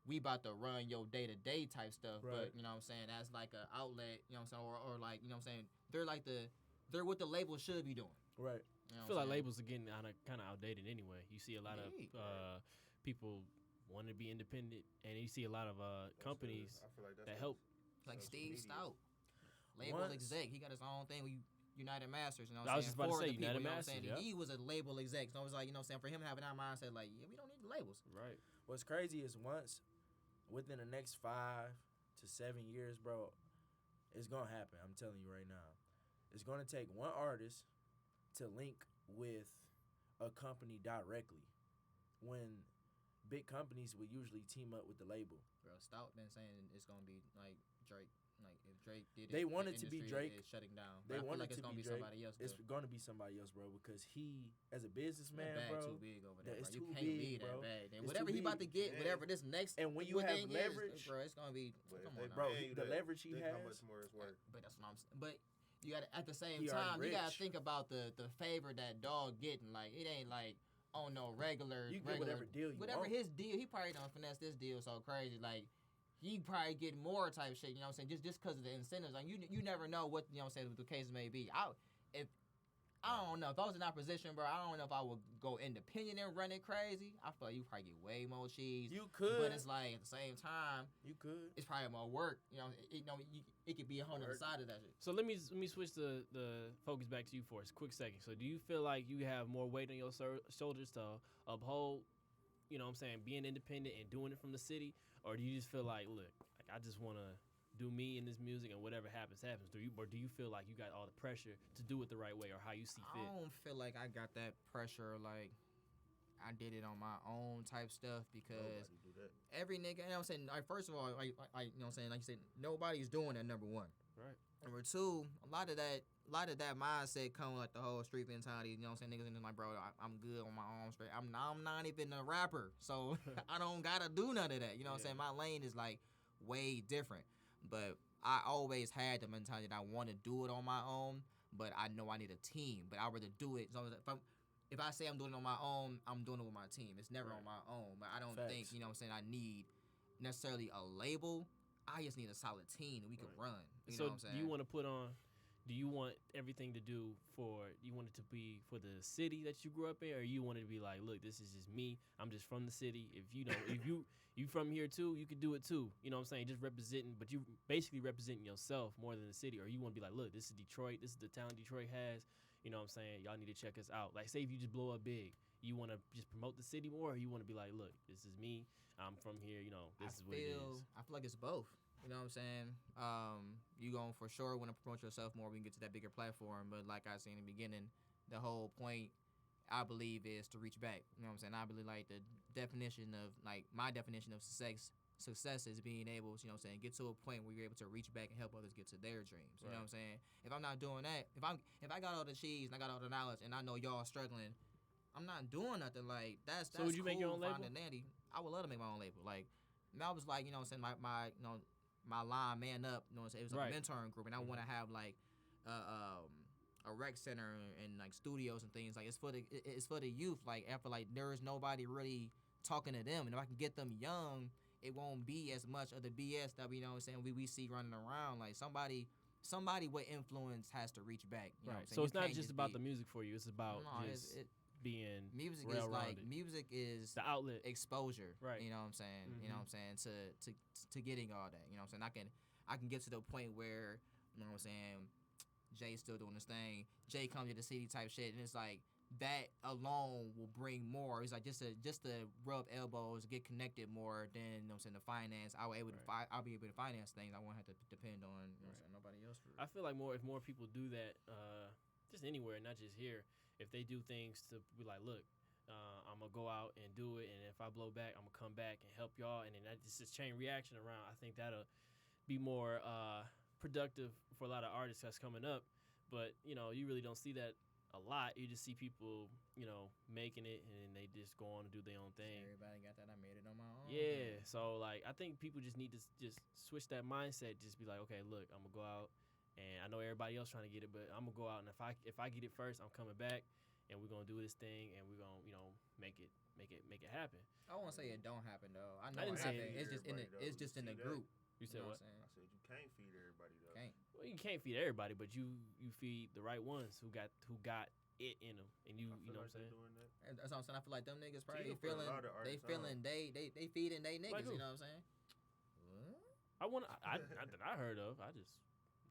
[SPEAKER 2] we about to run your day to day type stuff,
[SPEAKER 6] Right.
[SPEAKER 2] but you know what I'm saying, as like an outlet, you know what I'm saying, or like, you know what I'm saying, they're what the label should be doing.
[SPEAKER 6] right.
[SPEAKER 2] You know
[SPEAKER 1] I
[SPEAKER 2] what
[SPEAKER 1] feel
[SPEAKER 2] I'm
[SPEAKER 1] like
[SPEAKER 2] saying?
[SPEAKER 1] labels are getting kind of outdated anyway. You see a lot of
[SPEAKER 2] Yeah.
[SPEAKER 1] people wanting to be independent, and you see a lot of companies
[SPEAKER 5] I feel like that's
[SPEAKER 1] that
[SPEAKER 5] what
[SPEAKER 1] help.
[SPEAKER 2] Like
[SPEAKER 5] social
[SPEAKER 2] Steve
[SPEAKER 5] media.
[SPEAKER 2] Stout, label
[SPEAKER 6] Once-
[SPEAKER 2] exec, he got his own thing. United Masters. You know
[SPEAKER 1] I
[SPEAKER 2] what I'm
[SPEAKER 1] was
[SPEAKER 2] saying?
[SPEAKER 1] just about to
[SPEAKER 2] For
[SPEAKER 1] say
[SPEAKER 2] the people,
[SPEAKER 1] United
[SPEAKER 2] you know what I'm
[SPEAKER 1] Masters,
[SPEAKER 2] saying?
[SPEAKER 1] yep.
[SPEAKER 2] He was a label exec. So it was like, you know what I'm saying? For him having that mindset, like, yeah, we don't need the labels.
[SPEAKER 1] Right.
[SPEAKER 6] What's crazy is once within the next 5 to 7 years, bro, it's gonna happen. I'm telling you right now. It's gonna take one artist to link with a company directly, when big companies would usually team up with the label.
[SPEAKER 2] Bro, Stout been saying it's gonna be like Drake. Like if Drake did it,
[SPEAKER 6] They want
[SPEAKER 2] the
[SPEAKER 6] it to be
[SPEAKER 2] industry
[SPEAKER 6] Drake.
[SPEAKER 2] is shutting down.
[SPEAKER 6] They
[SPEAKER 2] But I feel
[SPEAKER 6] want
[SPEAKER 2] like
[SPEAKER 6] it
[SPEAKER 2] it's
[SPEAKER 6] to
[SPEAKER 2] gonna
[SPEAKER 6] be
[SPEAKER 2] be
[SPEAKER 6] Drake.
[SPEAKER 2] somebody else.
[SPEAKER 6] It's gonna be somebody else, bro, because he, as a businessman,
[SPEAKER 2] that bag
[SPEAKER 6] bro,
[SPEAKER 2] too big over there,
[SPEAKER 6] it's
[SPEAKER 2] bro. You
[SPEAKER 6] too
[SPEAKER 2] can't
[SPEAKER 6] big,
[SPEAKER 2] leave
[SPEAKER 6] bro.
[SPEAKER 2] that bag. And
[SPEAKER 6] It's
[SPEAKER 2] whatever
[SPEAKER 6] too
[SPEAKER 2] he about to
[SPEAKER 6] big.
[SPEAKER 2] get,
[SPEAKER 4] Yeah.
[SPEAKER 2] whatever this next
[SPEAKER 6] And when you have
[SPEAKER 2] thing
[SPEAKER 6] leverage,
[SPEAKER 2] is, bro, it's gonna be.
[SPEAKER 4] But
[SPEAKER 2] Come
[SPEAKER 4] if
[SPEAKER 2] on,
[SPEAKER 4] they
[SPEAKER 6] bro,
[SPEAKER 4] pay you
[SPEAKER 6] the
[SPEAKER 4] that,
[SPEAKER 6] leverage he
[SPEAKER 4] think
[SPEAKER 6] has.
[SPEAKER 4] how much more it's worth.
[SPEAKER 2] But that's what I'm saying. But you got to at the same
[SPEAKER 6] He already
[SPEAKER 2] time, you gotta
[SPEAKER 6] rich.
[SPEAKER 2] think about the favor that dog getting. Like it ain't like on no regular.
[SPEAKER 6] You get whatever deal you
[SPEAKER 2] whatever
[SPEAKER 6] want.
[SPEAKER 2] his deal, he probably don't finesse this deal so crazy. Like he probably get more type shit. You know what I'm saying? Just because of the incentives. Like you never know what you know what I'm saying the case may be. I don't know if I was in that position, bro. I don't know if I would go independent and run it crazy. I feel like you probably get way more cheese.
[SPEAKER 6] You could,
[SPEAKER 2] But it's like at the same time,
[SPEAKER 6] you could.
[SPEAKER 2] it's probably more work. It could be a whole other side of that shit.
[SPEAKER 1] So let me switch the focus back to you for a quick second. So do you feel like you have more weight on your shoulders to uphold, you know what I'm saying, being independent and doing it from the city? Or do you just feel like, look, like I just want to do me in this music and whatever happens, happens? Or do you feel like you got all the pressure to do it the right way or how you see fit?
[SPEAKER 2] I don't feel like I got that pressure. Like I did it on my own type stuff because
[SPEAKER 4] Nobody do that.
[SPEAKER 2] every nigga, you know what I'm saying? Like, first of all, like you know what I'm saying? Like you said, nobody's doing that. Number one.
[SPEAKER 1] Right.
[SPEAKER 2] Number two, a lot of that mindset come with like the whole street mentality. You know what I'm saying? Niggas and like, bro, I'm good on my own straight. I'm not even a rapper, so I don't gotta do none of that. You know what I'm saying? My lane is like way different. But I always had the mentality that I want to do it on my own, but I know I need a team. But I'd rather do it. So if I say I'm doing it on my own, I'm doing it with my team. It's never on my own. But I don't think,
[SPEAKER 6] Facts.
[SPEAKER 2] you know what I'm saying, I need necessarily a label. I just need a solid team that we can run. You know what I'm saying?
[SPEAKER 1] Do you want everything to do you want it to be for the city that you grew up in, or you want it to be like, look, this is just me. I'm just from the city. If you from here too, you can do it too. You know what I'm saying? Just representing, but you basically representing yourself more than the city. Or you want to be like, look, this is Detroit. This is the town Detroit has. You know what I'm saying? Y'all need to check us out. Like, say if you just blow up big, you want to just promote the city more, or you want to be like, look, this is me. I'm from here. You know, this is what it is.
[SPEAKER 2] I feel like it's both. You know what I'm saying? You going for sure want to promote yourself more. We can get to that bigger platform. But like I said in the beginning, the whole point, I believe, is to reach back. You know what I'm saying? I believe like the definition of like my definition of success is being able to, you know what I'm saying, get to a point where you're able to reach back and help others get to their dreams. You know what I'm saying? If I'm not doing that, if I got all the cheese and I got all the knowledge and I know y'all struggling, I'm not doing nothing. Like that's
[SPEAKER 1] So would you
[SPEAKER 2] cool,
[SPEAKER 1] make your own label?
[SPEAKER 2] Nanny. I would love to make my own label. Like and I was like, you know what I'm saying, my you know, my line man up, you know what I'm saying? It was like a mentoring group and I want to have like a rec center and like studios and things. Like it's for the youth. Like after like there's nobody really talking to them, and if I can get them young, it won't be as much of the BS that we, you know what I'm saying, we see running around. Like somebody with influence has to reach back. You know what I'm saying?
[SPEAKER 1] So it's
[SPEAKER 2] You
[SPEAKER 1] not
[SPEAKER 2] can't
[SPEAKER 1] just about the music for you. It's about being
[SPEAKER 2] music
[SPEAKER 1] well-rounded.
[SPEAKER 2] Music is
[SPEAKER 1] the outlet,
[SPEAKER 2] exposure.
[SPEAKER 1] Right.
[SPEAKER 2] You know what I'm saying? You know what I'm saying? To getting all that. You know what I'm saying? I can get to the point where, you know what I'm saying, Jay's still doing this thing. Jay comes to the city type shit, and it's like that alone will bring more. It's like just to rub elbows, get connected more than, you know what I'm saying, the finance. I'll be able to finance things. I won't have to depend on, you know what I'm saying, nobody else for it.
[SPEAKER 1] I feel like if more people do that, just anywhere, not just here, if they do things to be like, look, I'm gonna go out and do it, and if I blow back, I'm gonna come back and help y'all, and then that just this chain reaction around. I think that'll be more productive for a lot of artists that's coming up. But you know, you really don't see that a lot. You just see people, you know, making it, and they just go on and do their own thing.
[SPEAKER 2] Everybody got that. I made it on my own.
[SPEAKER 1] Yeah. So like, I think people just need to just switch that mindset. Just be like, okay, look, I'm gonna go out, and I know everybody else trying to get it, but I'm gonna go out, and if I get it first, I'm coming back, and we're gonna do this thing, and we're gonna, you know, make it happen.
[SPEAKER 2] I won't say it don't happen though. I know
[SPEAKER 1] I didn't
[SPEAKER 2] it
[SPEAKER 1] say
[SPEAKER 2] happen. It's just in the group.
[SPEAKER 1] You said what?
[SPEAKER 2] I'm saying?
[SPEAKER 4] I said you can't feed everybody though.
[SPEAKER 2] Can't.
[SPEAKER 1] Well, you can't feed everybody, but you feed the right ones who got it in them, and you know what I'm saying.
[SPEAKER 4] Doing that.
[SPEAKER 2] And that's what I'm saying. I feel like them niggas probably
[SPEAKER 4] Still put a lot of
[SPEAKER 2] they
[SPEAKER 4] artists
[SPEAKER 2] feeling
[SPEAKER 4] on.
[SPEAKER 2] they feeding they niggas.
[SPEAKER 1] Like who?
[SPEAKER 2] You know what I'm saying? What?
[SPEAKER 1] I that I heard of. I just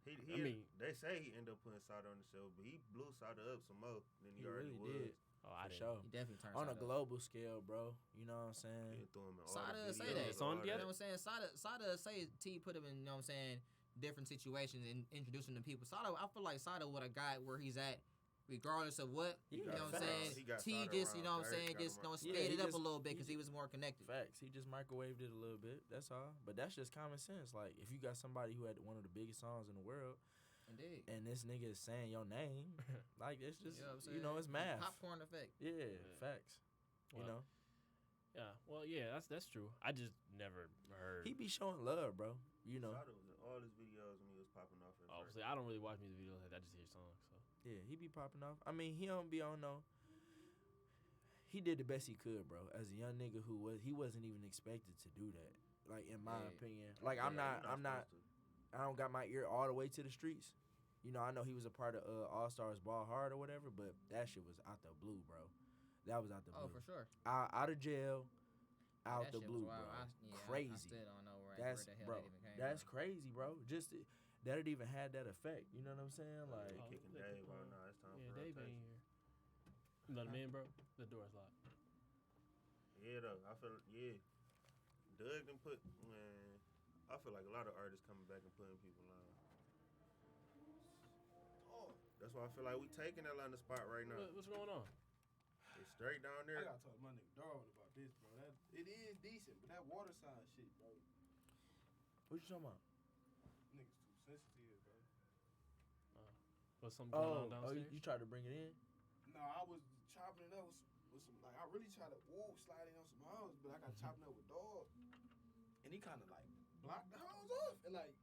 [SPEAKER 1] I mean,
[SPEAKER 4] they say he ended up putting Sada on the show, but he blew Sada up some more than he,
[SPEAKER 6] He
[SPEAKER 4] already
[SPEAKER 6] really
[SPEAKER 4] was.
[SPEAKER 6] did.
[SPEAKER 1] oh, I
[SPEAKER 6] For
[SPEAKER 1] didn't.
[SPEAKER 6] sure.
[SPEAKER 2] He definitely turned
[SPEAKER 6] On a
[SPEAKER 2] Sada up.
[SPEAKER 6] global scale, bro. You know what I'm
[SPEAKER 4] He
[SPEAKER 6] saying?
[SPEAKER 4] threw him in all
[SPEAKER 2] Sada
[SPEAKER 4] the
[SPEAKER 2] say
[SPEAKER 4] videos,
[SPEAKER 2] that.
[SPEAKER 1] Song
[SPEAKER 4] all
[SPEAKER 2] You
[SPEAKER 1] together?
[SPEAKER 2] know what I'm saying? Sada say T put him in, you know what I'm saying, different situations and introducing to people. Sada, I feel like Sada would have got where he's at, regardless of what.
[SPEAKER 6] He
[SPEAKER 2] You know
[SPEAKER 6] got
[SPEAKER 2] what I'm saying?
[SPEAKER 4] He got
[SPEAKER 2] T
[SPEAKER 4] Sada
[SPEAKER 2] just, you
[SPEAKER 4] around
[SPEAKER 2] know what I'm
[SPEAKER 4] Dirk,
[SPEAKER 2] saying,
[SPEAKER 4] got
[SPEAKER 2] just
[SPEAKER 4] him
[SPEAKER 2] you know,
[SPEAKER 4] around-
[SPEAKER 2] sped
[SPEAKER 6] Yeah, he
[SPEAKER 2] it up
[SPEAKER 6] just-
[SPEAKER 2] a little bit
[SPEAKER 6] he
[SPEAKER 2] because
[SPEAKER 6] just-
[SPEAKER 2] he was more connected.
[SPEAKER 6] Facts. He just microwaved it a little bit. That's all. But that's just common sense. Like, if you got somebody who had one of the biggest songs in the world,
[SPEAKER 2] Indeed.
[SPEAKER 6] and this nigga is saying your name, like, it's just,
[SPEAKER 2] You know what I'm saying?
[SPEAKER 6] you know, it's math.
[SPEAKER 2] Popcorn effect.
[SPEAKER 6] Yeah, facts.
[SPEAKER 1] Well,
[SPEAKER 6] You know,
[SPEAKER 1] Yeah, well, yeah, that's true. I just never heard.
[SPEAKER 6] he be showing love, bro. You know,
[SPEAKER 4] Sada was in all his videos when he was popping off at first.
[SPEAKER 1] Obviously, I don't really watch music videos. I just hear songs. So
[SPEAKER 6] yeah, he be popping off. I mean, he don't be on no. He did the best he could, bro. As a young nigga he wasn't even expected to do that. Like, in my
[SPEAKER 2] Yeah.
[SPEAKER 6] opinion, like
[SPEAKER 4] Yeah,
[SPEAKER 6] I'm
[SPEAKER 4] you're
[SPEAKER 6] not,
[SPEAKER 4] supposed to.
[SPEAKER 6] I don't got my ear all the way to the streets. You know, I know he was a part of All Stars Ball Hard or whatever, but that shit was out the blue, bro. That was out the blue.
[SPEAKER 2] Oh, for sure.
[SPEAKER 6] Out of jail, out
[SPEAKER 2] That
[SPEAKER 6] the
[SPEAKER 2] shit
[SPEAKER 6] blue,
[SPEAKER 2] was
[SPEAKER 6] bro.
[SPEAKER 2] wild. I
[SPEAKER 6] Crazy.
[SPEAKER 2] still don't know where
[SPEAKER 6] That's
[SPEAKER 2] the hell
[SPEAKER 6] bro.
[SPEAKER 2] that even came
[SPEAKER 6] That's
[SPEAKER 2] from.
[SPEAKER 6] crazy, bro. Just that it even had that effect. You know what I'm saying?
[SPEAKER 4] Yeah,
[SPEAKER 6] Like,
[SPEAKER 4] he
[SPEAKER 1] Oh,
[SPEAKER 4] kicking
[SPEAKER 1] look at
[SPEAKER 4] Dave
[SPEAKER 1] the-
[SPEAKER 4] out now. It's time
[SPEAKER 1] yeah,
[SPEAKER 4] for
[SPEAKER 1] Dave ain't
[SPEAKER 4] rotation.
[SPEAKER 1] here. You let him in, bro. The door's locked.
[SPEAKER 4] Yeah, though. I feel, Doug done put, man, I feel like a lot of artists coming back and putting people on. Oh, that's why I feel like we taking Atlanta spot right now.
[SPEAKER 1] What's going on?
[SPEAKER 4] It's straight down
[SPEAKER 3] I
[SPEAKER 4] there.
[SPEAKER 3] gotta talk to my nigga Darwin about this, bro. It is decent, but that water sign shit, bro.
[SPEAKER 6] what you talking about?
[SPEAKER 3] Niggas too sensitive, bro.
[SPEAKER 1] What's something going on
[SPEAKER 6] Oh,
[SPEAKER 1] downstairs?
[SPEAKER 6] you tried to bring it in?
[SPEAKER 3] No, I was chopping it up with some like I really tried to slide in on some hoes, but I got chopping up with dog, and he kind of like blocked the hoes off, and like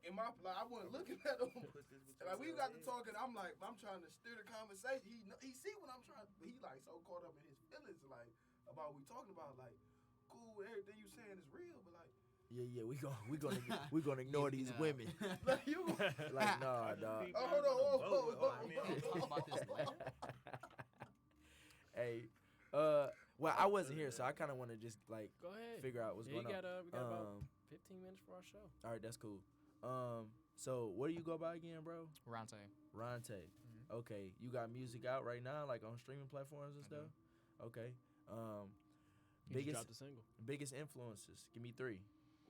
[SPEAKER 3] in my I wasn't looking at him.
[SPEAKER 4] Put this with
[SPEAKER 3] And like we
[SPEAKER 4] your
[SPEAKER 3] got to
[SPEAKER 4] head.
[SPEAKER 3] talking, I'm trying to steer the conversation. He see what I'm trying, but he like so caught up in his feelings, like about what we talking about, like cool, everything you saying is real, but like
[SPEAKER 6] Yeah, we gonna ignore these
[SPEAKER 2] Nah.
[SPEAKER 6] women.
[SPEAKER 3] like you.
[SPEAKER 6] Like, nah,
[SPEAKER 4] I just
[SPEAKER 6] dog.
[SPEAKER 4] be
[SPEAKER 3] Oh,
[SPEAKER 4] down
[SPEAKER 3] hold on,
[SPEAKER 4] on the
[SPEAKER 3] whoa,
[SPEAKER 4] boat,
[SPEAKER 3] whoa,
[SPEAKER 4] I mean,
[SPEAKER 2] We can't talk about this later.
[SPEAKER 6] Hey, well, I wasn't here, so I kind of want to just like
[SPEAKER 1] Go ahead.
[SPEAKER 6] figure out what's
[SPEAKER 1] Yeah,
[SPEAKER 6] going on.
[SPEAKER 1] we got about 15 minutes for our show.
[SPEAKER 6] All right, that's cool. So what do you go by again, bro?
[SPEAKER 2] Ronte.
[SPEAKER 6] Ronte.
[SPEAKER 2] Mhm.
[SPEAKER 6] Okay, you got music out right now, like on streaming platforms and
[SPEAKER 2] I do.
[SPEAKER 6] stuff. Okay.
[SPEAKER 1] He just
[SPEAKER 6] Biggest
[SPEAKER 1] dropped a single.
[SPEAKER 6] biggest influences. Give me 3.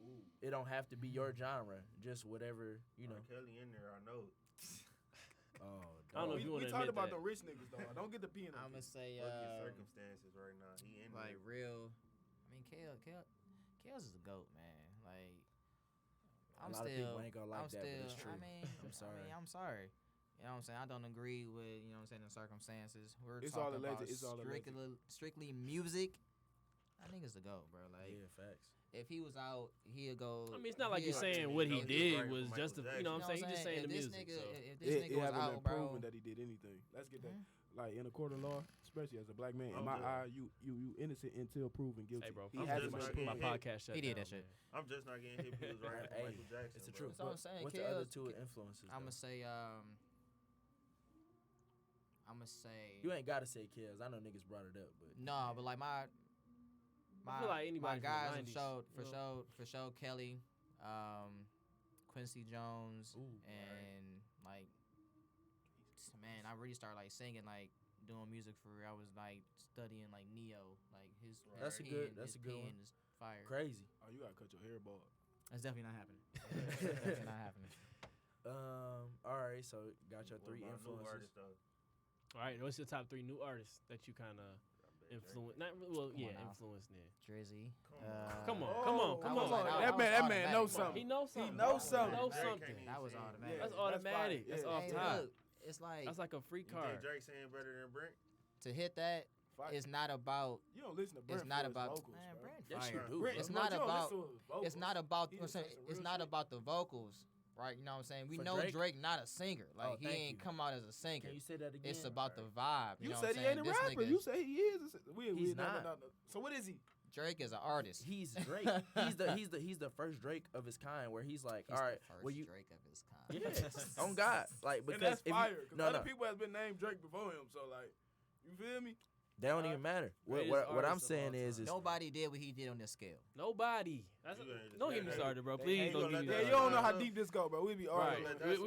[SPEAKER 3] Ooh.
[SPEAKER 6] It don't have to be your genre, just whatever you know.
[SPEAKER 4] R. Kelly in there, I know.
[SPEAKER 6] Oh,
[SPEAKER 1] I don't know
[SPEAKER 6] dog.
[SPEAKER 1] if you
[SPEAKER 3] We
[SPEAKER 1] wanna
[SPEAKER 3] talked
[SPEAKER 1] admit
[SPEAKER 3] about
[SPEAKER 1] that.
[SPEAKER 3] the rich niggas though. Don't get the P in
[SPEAKER 2] I'm gonna say
[SPEAKER 4] Fuck your circumstances right now. He in
[SPEAKER 2] like
[SPEAKER 4] there.
[SPEAKER 2] real. I mean, Kale's is a goat, man. Like
[SPEAKER 6] A lot of people ain't gonna like
[SPEAKER 2] I'm
[SPEAKER 6] that, but it's
[SPEAKER 2] still-
[SPEAKER 6] true.
[SPEAKER 2] I mean,
[SPEAKER 6] I'm sorry.
[SPEAKER 2] I'm sorry. You know what I'm saying? I don't agree with, you know what I'm saying, the circumstances. We're
[SPEAKER 3] It's all
[SPEAKER 2] talking
[SPEAKER 3] alleged.
[SPEAKER 2] about
[SPEAKER 3] It's all alleged.
[SPEAKER 2] strictly music. I think it's the GOAT, bro. Like,
[SPEAKER 6] Yeah, facts.
[SPEAKER 2] if he was out, he'll go.
[SPEAKER 1] I mean, it's not like you're
[SPEAKER 2] he'll-
[SPEAKER 1] saying
[SPEAKER 4] mean,
[SPEAKER 1] what
[SPEAKER 4] you
[SPEAKER 1] he
[SPEAKER 4] know,
[SPEAKER 1] did
[SPEAKER 4] right
[SPEAKER 1] was
[SPEAKER 4] from
[SPEAKER 1] just,
[SPEAKER 4] Michael
[SPEAKER 1] you know what I'm saying? He's just saying the
[SPEAKER 2] if this
[SPEAKER 1] music.
[SPEAKER 2] nigga,
[SPEAKER 1] So.
[SPEAKER 2] if this
[SPEAKER 3] It
[SPEAKER 2] nigga was
[SPEAKER 3] haven't
[SPEAKER 2] out,
[SPEAKER 3] been
[SPEAKER 2] bro.
[SPEAKER 3] proven that he did anything. Let's get that. Like in a court of law, especially as a black man, in
[SPEAKER 4] I'm
[SPEAKER 3] my
[SPEAKER 4] just-
[SPEAKER 3] eye, you innocent until proven guilty.
[SPEAKER 1] Hey, bro,
[SPEAKER 3] he
[SPEAKER 4] I'm
[SPEAKER 3] hasn't
[SPEAKER 4] just
[SPEAKER 3] been
[SPEAKER 4] not
[SPEAKER 1] my
[SPEAKER 3] proven.
[SPEAKER 4] getting
[SPEAKER 1] podcast shut
[SPEAKER 2] He did
[SPEAKER 1] down,
[SPEAKER 2] that shit.
[SPEAKER 1] man.
[SPEAKER 4] I'm just not getting hit views right from
[SPEAKER 6] Hey,
[SPEAKER 4] Michael Jackson.
[SPEAKER 6] It's the
[SPEAKER 4] bro.
[SPEAKER 6] truth.
[SPEAKER 2] That's what I'm saying.
[SPEAKER 6] What's the other
[SPEAKER 2] Kale's-
[SPEAKER 6] two influences?
[SPEAKER 2] I'm
[SPEAKER 6] though?
[SPEAKER 2] gonna say.
[SPEAKER 6] You ain't gotta say kills. I know niggas brought it up, but
[SPEAKER 2] No, but like my
[SPEAKER 1] I feel like anybody
[SPEAKER 2] my
[SPEAKER 1] from the
[SPEAKER 2] guys
[SPEAKER 1] 90s, you know?
[SPEAKER 2] for sure Kelly, Quincy Jones,
[SPEAKER 6] Ooh,
[SPEAKER 2] and like man, I really started like singing, like doing music for real. I was like studying like Neo, like his
[SPEAKER 6] That's a
[SPEAKER 2] pen,
[SPEAKER 6] good- that's
[SPEAKER 2] his
[SPEAKER 6] a good
[SPEAKER 2] pen
[SPEAKER 6] one.
[SPEAKER 2] is fire.
[SPEAKER 6] crazy.
[SPEAKER 3] Oh, you gotta cut your hair bald.
[SPEAKER 2] That's definitely not happening. Definitely not happening.
[SPEAKER 6] All right. So got your
[SPEAKER 4] What
[SPEAKER 6] 3
[SPEAKER 4] about new
[SPEAKER 6] influences.
[SPEAKER 4] artists, though?
[SPEAKER 1] All right, what's your top 3 new artists that you kind of
[SPEAKER 4] I bet
[SPEAKER 1] influence?
[SPEAKER 4] Drake.
[SPEAKER 1] Not well,
[SPEAKER 2] Come
[SPEAKER 1] yeah,
[SPEAKER 2] on now.
[SPEAKER 1] influenced there.
[SPEAKER 2] Drizzy.
[SPEAKER 1] Come on,
[SPEAKER 3] Oh,
[SPEAKER 1] come on, come
[SPEAKER 2] I was
[SPEAKER 1] on.
[SPEAKER 2] like,
[SPEAKER 3] That
[SPEAKER 2] I
[SPEAKER 3] man,
[SPEAKER 2] was
[SPEAKER 3] that man knows
[SPEAKER 2] automatic.
[SPEAKER 3] something.
[SPEAKER 1] He knows something.
[SPEAKER 3] knows something.
[SPEAKER 1] He knows
[SPEAKER 4] Drake
[SPEAKER 1] something.
[SPEAKER 4] can't even
[SPEAKER 2] That was
[SPEAKER 4] sing.
[SPEAKER 2] automatic.
[SPEAKER 1] That's
[SPEAKER 3] Yeah,
[SPEAKER 1] automatic.
[SPEAKER 3] fire.
[SPEAKER 1] That's
[SPEAKER 3] Yeah.
[SPEAKER 1] off
[SPEAKER 2] Hey,
[SPEAKER 1] top.
[SPEAKER 2] look, it's like
[SPEAKER 1] That's like a free
[SPEAKER 4] You think
[SPEAKER 1] card.
[SPEAKER 4] Drake saying better than Brent?
[SPEAKER 2] to hit that.
[SPEAKER 3] Fire.
[SPEAKER 2] It's not about.
[SPEAKER 3] You don't listen to Brent
[SPEAKER 2] It's not
[SPEAKER 3] for his
[SPEAKER 2] about.
[SPEAKER 3] vocals,
[SPEAKER 2] Man,
[SPEAKER 3] bro.
[SPEAKER 2] Brent
[SPEAKER 6] Yes,
[SPEAKER 2] fire.
[SPEAKER 6] you do.
[SPEAKER 3] Brent,
[SPEAKER 2] It's
[SPEAKER 3] bro,
[SPEAKER 2] not
[SPEAKER 3] you don't
[SPEAKER 2] about-
[SPEAKER 3] listen to his vocals.
[SPEAKER 2] It's not about.
[SPEAKER 3] He
[SPEAKER 2] you know what
[SPEAKER 3] just
[SPEAKER 2] I'm
[SPEAKER 3] say
[SPEAKER 2] saying?
[SPEAKER 3] some
[SPEAKER 2] It's
[SPEAKER 3] real
[SPEAKER 2] not
[SPEAKER 3] shit.
[SPEAKER 2] about the vocals, right? You know what I'm saying? We
[SPEAKER 6] For
[SPEAKER 2] know
[SPEAKER 6] Drake?
[SPEAKER 2] Drake not a singer. Like
[SPEAKER 6] Oh,
[SPEAKER 2] he
[SPEAKER 6] thank
[SPEAKER 2] ain't
[SPEAKER 6] you.
[SPEAKER 2] come out as a singer.
[SPEAKER 6] Can you say that again?
[SPEAKER 2] It's about the vibe. You,
[SPEAKER 3] You
[SPEAKER 2] know
[SPEAKER 3] said
[SPEAKER 2] what I'm
[SPEAKER 3] he
[SPEAKER 2] saying?
[SPEAKER 3] ain't a
[SPEAKER 2] This
[SPEAKER 3] rapper.
[SPEAKER 2] nigga-
[SPEAKER 3] You say he is.
[SPEAKER 6] He's
[SPEAKER 3] no.
[SPEAKER 6] not.
[SPEAKER 3] So what is he?
[SPEAKER 2] Drake is an artist.
[SPEAKER 6] He's Drake. he's the first Drake of his kind where he's like,
[SPEAKER 2] He's
[SPEAKER 6] all right,
[SPEAKER 2] the first
[SPEAKER 6] well you
[SPEAKER 2] Drake of his kind.
[SPEAKER 6] yes, on God, like
[SPEAKER 3] And
[SPEAKER 6] because
[SPEAKER 3] that's
[SPEAKER 6] if
[SPEAKER 3] fire.
[SPEAKER 6] you,
[SPEAKER 3] Because
[SPEAKER 6] no
[SPEAKER 3] other
[SPEAKER 6] no
[SPEAKER 3] people has been named Drake before him. So like, you feel me?
[SPEAKER 6] They don't even matter. What
[SPEAKER 1] Greatest
[SPEAKER 6] I'm
[SPEAKER 1] artist of
[SPEAKER 6] saying
[SPEAKER 1] all
[SPEAKER 6] is
[SPEAKER 1] time.
[SPEAKER 2] Nobody did what he did on this scale.
[SPEAKER 1] Nobody. That's
[SPEAKER 4] You ain't just
[SPEAKER 1] don't get me
[SPEAKER 4] mad.
[SPEAKER 1] started, bro.
[SPEAKER 3] They
[SPEAKER 1] Please
[SPEAKER 3] hate
[SPEAKER 1] don't
[SPEAKER 4] you
[SPEAKER 1] get me
[SPEAKER 4] like
[SPEAKER 3] Yeah,
[SPEAKER 4] that.
[SPEAKER 3] you
[SPEAKER 1] started.
[SPEAKER 3] don't know how
[SPEAKER 4] Right.
[SPEAKER 3] deep this go, bro. We be
[SPEAKER 1] Right.
[SPEAKER 3] arguing.
[SPEAKER 4] Let that slide.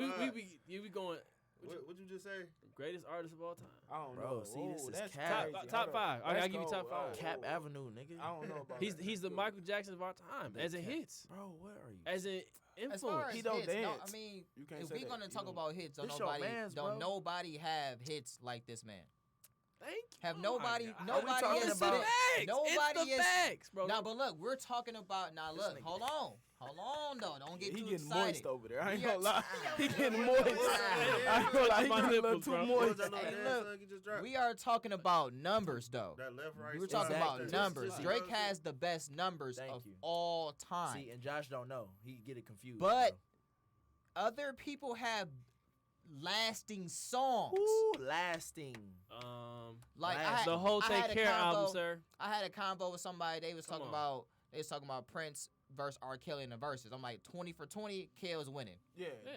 [SPEAKER 1] We going
[SPEAKER 4] What you just say?
[SPEAKER 1] greatest artist of all time.
[SPEAKER 3] I don't
[SPEAKER 6] Bro,
[SPEAKER 3] know.
[SPEAKER 6] see, this is
[SPEAKER 3] that's
[SPEAKER 6] cap.
[SPEAKER 3] crazy.
[SPEAKER 1] Top
[SPEAKER 3] Hold up.
[SPEAKER 1] five. Okay,
[SPEAKER 3] Let's
[SPEAKER 1] I'll give you
[SPEAKER 3] go.
[SPEAKER 1] top five.
[SPEAKER 6] Cap Avenue, nigga.
[SPEAKER 3] I don't know about
[SPEAKER 1] He's
[SPEAKER 3] that.
[SPEAKER 1] he's the Michael Jackson of our time, as in
[SPEAKER 6] Cap-
[SPEAKER 1] hits,
[SPEAKER 6] Bro, where are you?
[SPEAKER 1] as in
[SPEAKER 2] As far
[SPEAKER 1] influence.
[SPEAKER 2] as
[SPEAKER 3] He don't
[SPEAKER 2] hits, no,
[SPEAKER 3] dance.
[SPEAKER 2] I mean,
[SPEAKER 3] You can't
[SPEAKER 2] if
[SPEAKER 3] say
[SPEAKER 2] we're
[SPEAKER 3] that.
[SPEAKER 2] gonna
[SPEAKER 3] He
[SPEAKER 2] talk
[SPEAKER 3] don't-
[SPEAKER 2] about hits, don't
[SPEAKER 6] This your
[SPEAKER 2] nobody,
[SPEAKER 6] mans,
[SPEAKER 2] don't
[SPEAKER 6] bro.
[SPEAKER 2] nobody have hits like this man.
[SPEAKER 1] Thank you.
[SPEAKER 2] Have
[SPEAKER 1] Oh
[SPEAKER 2] nobody,
[SPEAKER 1] my God.
[SPEAKER 2] nobody
[SPEAKER 6] talking
[SPEAKER 2] has
[SPEAKER 6] about-
[SPEAKER 2] spit-
[SPEAKER 1] Facts.
[SPEAKER 2] nobody
[SPEAKER 1] it's the
[SPEAKER 2] is.
[SPEAKER 1] facts, bro.
[SPEAKER 2] Now, but look, we're talking about. Now,
[SPEAKER 6] This
[SPEAKER 2] look,
[SPEAKER 6] nigga-
[SPEAKER 2] hold on, though. Don't get
[SPEAKER 3] He
[SPEAKER 2] too
[SPEAKER 3] getting
[SPEAKER 2] excited.
[SPEAKER 3] moist over there. I ain't
[SPEAKER 2] We are-
[SPEAKER 3] gonna lie. He getting
[SPEAKER 2] Yeah.
[SPEAKER 3] moist.
[SPEAKER 2] Yeah.
[SPEAKER 3] I feel like he
[SPEAKER 1] My
[SPEAKER 3] getting a little
[SPEAKER 1] nipples,
[SPEAKER 3] too
[SPEAKER 1] bro.
[SPEAKER 4] What
[SPEAKER 3] moist.
[SPEAKER 4] was that little
[SPEAKER 2] Hey,
[SPEAKER 4] dance
[SPEAKER 2] look,
[SPEAKER 4] song you just dropped?
[SPEAKER 2] We are talking about numbers, though.
[SPEAKER 4] That left, right.
[SPEAKER 2] We were
[SPEAKER 4] slide.
[SPEAKER 2] talking about
[SPEAKER 6] Exactly.
[SPEAKER 2] numbers.
[SPEAKER 4] Just-
[SPEAKER 2] Drake has the best numbers
[SPEAKER 6] Thank
[SPEAKER 2] of
[SPEAKER 6] you.
[SPEAKER 2] all time.
[SPEAKER 6] See, and Josh don't know. He get it confused.
[SPEAKER 2] But other people have lasting songs.
[SPEAKER 6] bro. Ooh, lasting.
[SPEAKER 2] Like I
[SPEAKER 6] last-
[SPEAKER 2] had,
[SPEAKER 1] the whole
[SPEAKER 2] I
[SPEAKER 1] Take
[SPEAKER 2] had a
[SPEAKER 1] Care album,
[SPEAKER 2] convo-
[SPEAKER 1] sir.
[SPEAKER 2] I had a convo with somebody. They was
[SPEAKER 1] Come
[SPEAKER 2] talking
[SPEAKER 1] on.
[SPEAKER 2] about Prince versus R. Kelly in the verses. I'm like 20 for 20. Kel's winning.
[SPEAKER 3] Yeah.
[SPEAKER 1] Yeah.